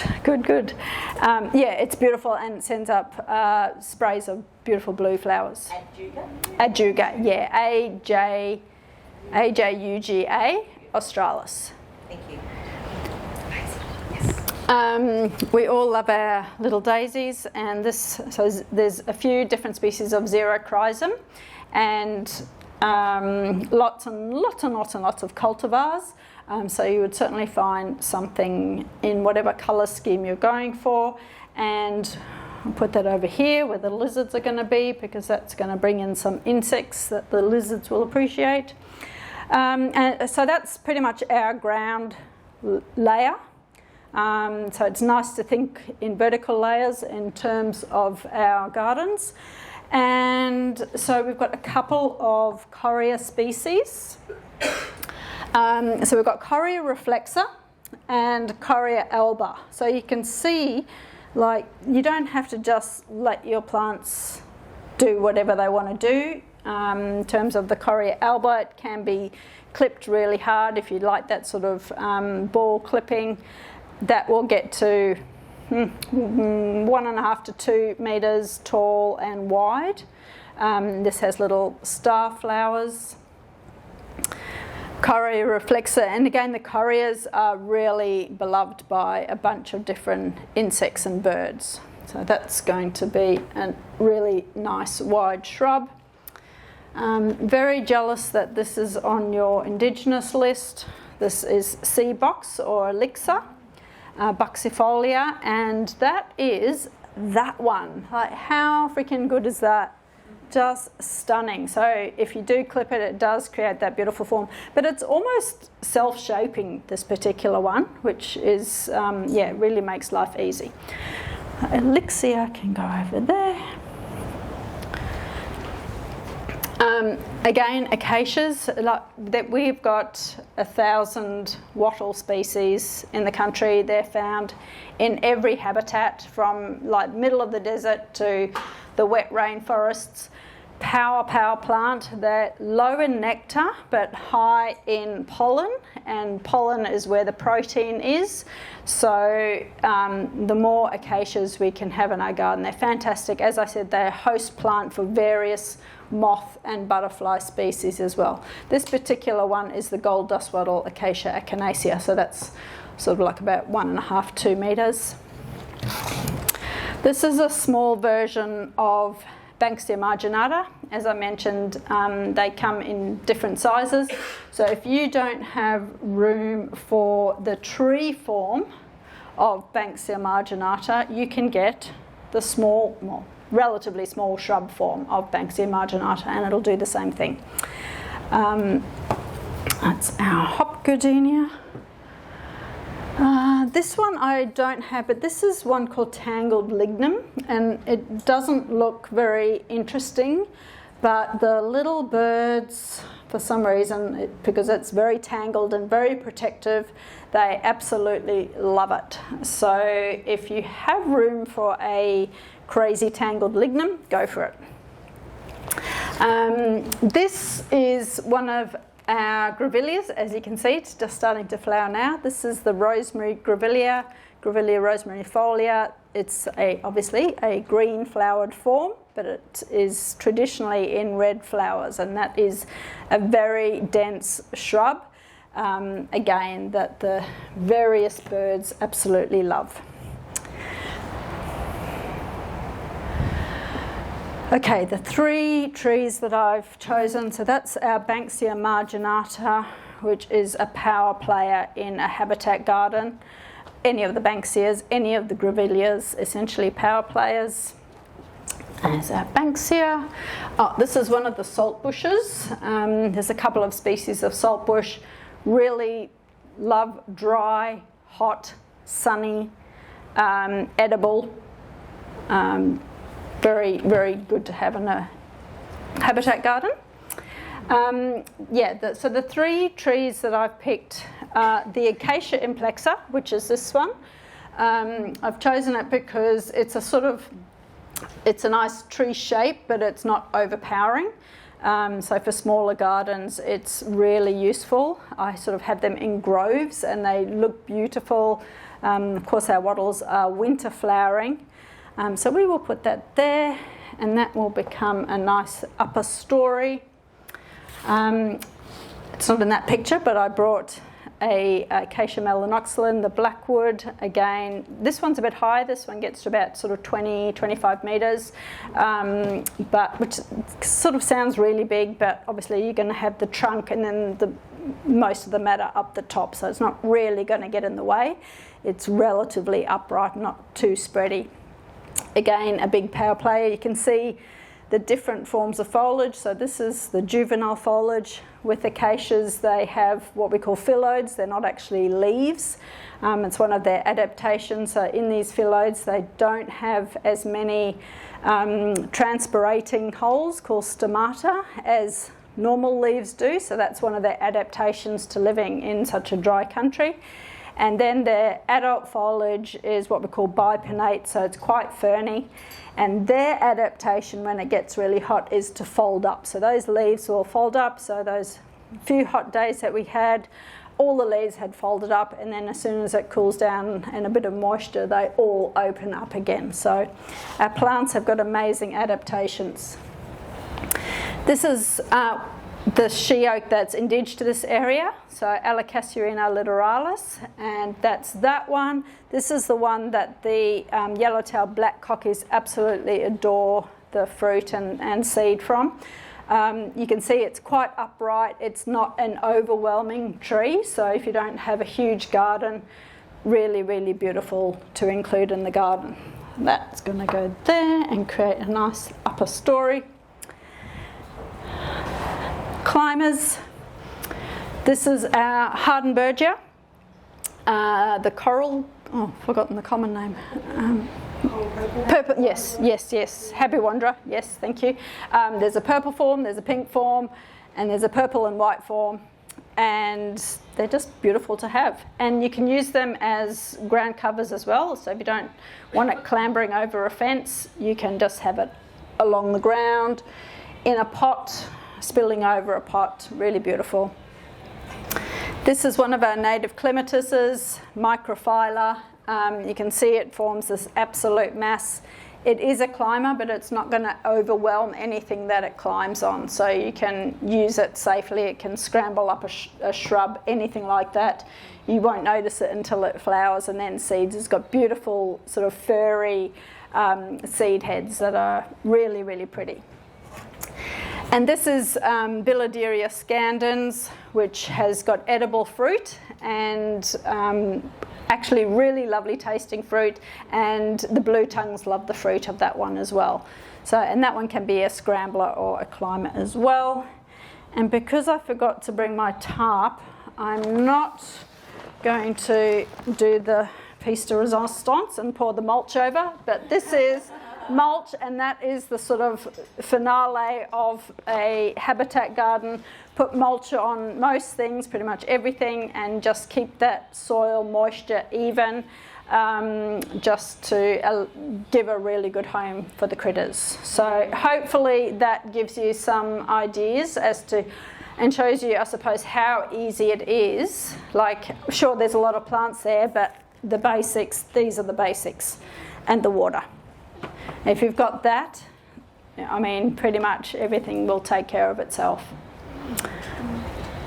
Yeah, it's beautiful, and it sends up sprays of beautiful blue flowers. Ajuga, yeah, Ajuga australis. Thank you. We all love our little daisies, and there's a few different species of xerochrysum, and lots and lots of cultivars. So you would certainly find something in whatever colour scheme you're going for, and I'll put that over here where the lizards are going to be, because that's going to bring in some insects that the lizards will appreciate. And so that's pretty much our ground layer. So it's nice to think in vertical layers in terms of our gardens. And so we've got a couple of coria species. So we've got Coria reflexa and Coria alba. So you can see, like, you don't have to just let your plants do whatever they want to do. In terms of the Coria alba, it can be clipped really hard if you like that sort of ball clipping. That will get to 1.5 to 2 metres tall and wide. This has little star flowers. Coria reflexa, and again the corias are really beloved by a bunch of different insects and birds. So that's going to be a really nice wide shrub. Very jealous that this is on your indigenous list. This is sea box or elixir. Buxifolia, and that is that one. Like, how freaking good is that? Just stunning. So if you do clip it, it does create that beautiful form, but it's almost self-shaping, this particular one, which is really makes life easy. Elixir can go over there. Again, acacias, that we've got 1,000 wattle species in the country. They're found in every habitat, from like middle of the desert to the wet rainforests. Power plant. They're low in nectar but high in pollen, and pollen is where the protein is. So the more acacias we can have in our garden, they're fantastic. As I said, they're a host plant for various moth and butterfly species as well. This particular one is the gold dust wattle Acacia echinacea, so that's sort of like about 1.5 to 2 metres. This is a small version of Banksia marginata. As I mentioned, they come in different sizes. So if you don't have room for the tree form of Banksia marginata, you can get the small, well, relatively small shrub form of Banksia marginata, and it'll do the same thing. That's our hop gardenia. This one I don't have, but this is one called tangled lignum, and it doesn't look very interesting, but the little birds, for some reason, because it's very tangled and very protective, they absolutely love it. So if you have room for a crazy tangled lignum, go for it. This is one of our grevilleas. As you can see, it's just starting to flower now. This is the rosemary grevillea, Grevillea rosemariifolia. It's obviously a green flowered form, but it is traditionally in red flowers, and that is a very dense shrub, again, that the various birds absolutely love. Okay, the 3 trees that I've chosen, so that's our Banksia marginata, which is a power player in a habitat garden. Any of the Banksias, any of the grevilleas, essentially power players. There's our Banksia. Oh, this is one of the salt bushes. There's a couple of species of salt bush. Really love dry, hot, sunny, edible. Very, very good to have in a habitat garden. So the 3 trees that I've picked, the Acacia implexa, which is this one. I've chosen it because it's a nice tree shape, but it's not overpowering. So for smaller gardens, it's really useful. I sort of have them in groves, and they look beautiful. Of course, our wattles are winter flowering. So we will put that there, and that will become a nice upper story. It's not in that picture, but I brought a Acacia melanoxylon, the blackwood. Again, this one's a bit high. This one gets to about sort of 20-25 metres, but which sort of sounds really big, but obviously you're going to have the trunk and then most of the matter up the top, so it's not really going to get in the way. It's relatively upright, not too spready. Again, a big power player. You can see the different forms of foliage. So this is the juvenile foliage. With acacias, they have what we call phyllodes. They're not actually leaves. It's one of their adaptations. So in these phyllodes, they don't have as many transpirating holes called stomata as normal leaves do. So that's one of their adaptations to living in such a dry country. And then their adult foliage is what we call bipinnate, so it's quite ferny. And their adaptation when it gets really hot is to fold up. So those leaves will fold up. So those few hot days that we had, all the leaves had folded up, and then as soon as it cools down and a bit of moisture, they all open up again. So our plants have got amazing adaptations. This is the she oak that's indigenous to this area, so Alicassurina littoralis, and that's that one. This is the one that the yellow-tailed blackcockies absolutely adore the fruit and seed from. You can see it's quite upright. It's not an overwhelming tree, so if you don't have a huge garden, really, really beautiful to include in the garden. That's going to go there and create a nice upper story. Climbers. This is our Hardenbergia, the coral. Oh, forgotten the common name. Purple. Yes. Happy Wanderer. Yes, thank you. There's a purple form, there's a pink form, and there's a purple and white form, and they're just beautiful to have. And you can use them as ground covers as well. So if you don't want it clambering over a fence, you can just have it along the ground in a pot, spilling over a pot. Really beautiful. This is one of our native clematises, Microphylla. You can see it forms this absolute mass. It is a climber, but it's not going to overwhelm anything that it climbs on. So you can use it safely. It can scramble up a shrub, anything like that. You won't notice it until it flowers and then seeds. It's got beautiful sort of furry seed heads that are really, really pretty. And this is Biladeria scandens, which has got edible fruit and actually really lovely tasting fruit, and the blue tongues love the fruit of that one as well. So, and that one can be a scrambler or a climber as well. And because I forgot to bring my tarp, I'm not going to do the piece de resistance and pour the mulch over, but this is mulch, and that is the sort of finale of a habitat garden. Put mulch on most things, pretty much everything, and just keep that soil moisture even, just to give a really good home for the critters. So hopefully that gives you some ideas as to, and shows you, I suppose, how easy it is. Like, sure, there's a lot of plants there, but the basics, these are the basics, and the water. If you've got that, I mean, pretty much everything will take care of itself.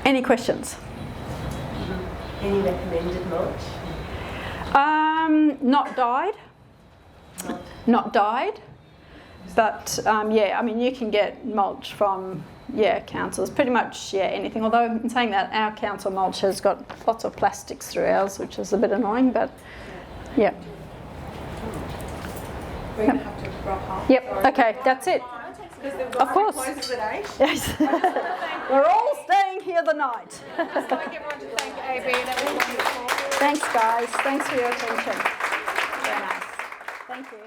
Any questions? Any recommended mulch? Not dyed. Not dyed. But yeah, I mean, you can get mulch from councils, pretty much anything. Although in saying that, our council mulch has got lots of plastics through ours, which is a bit annoying, but yeah. We're going to have to wrap up. Yep. Okay, that's it. Of course. Closes at 8. Yes. We're all staying here the night. I'd like everyone to thank AB. That was wonderful. Thanks, guys. Thanks for your attention. Very nice. Thank you.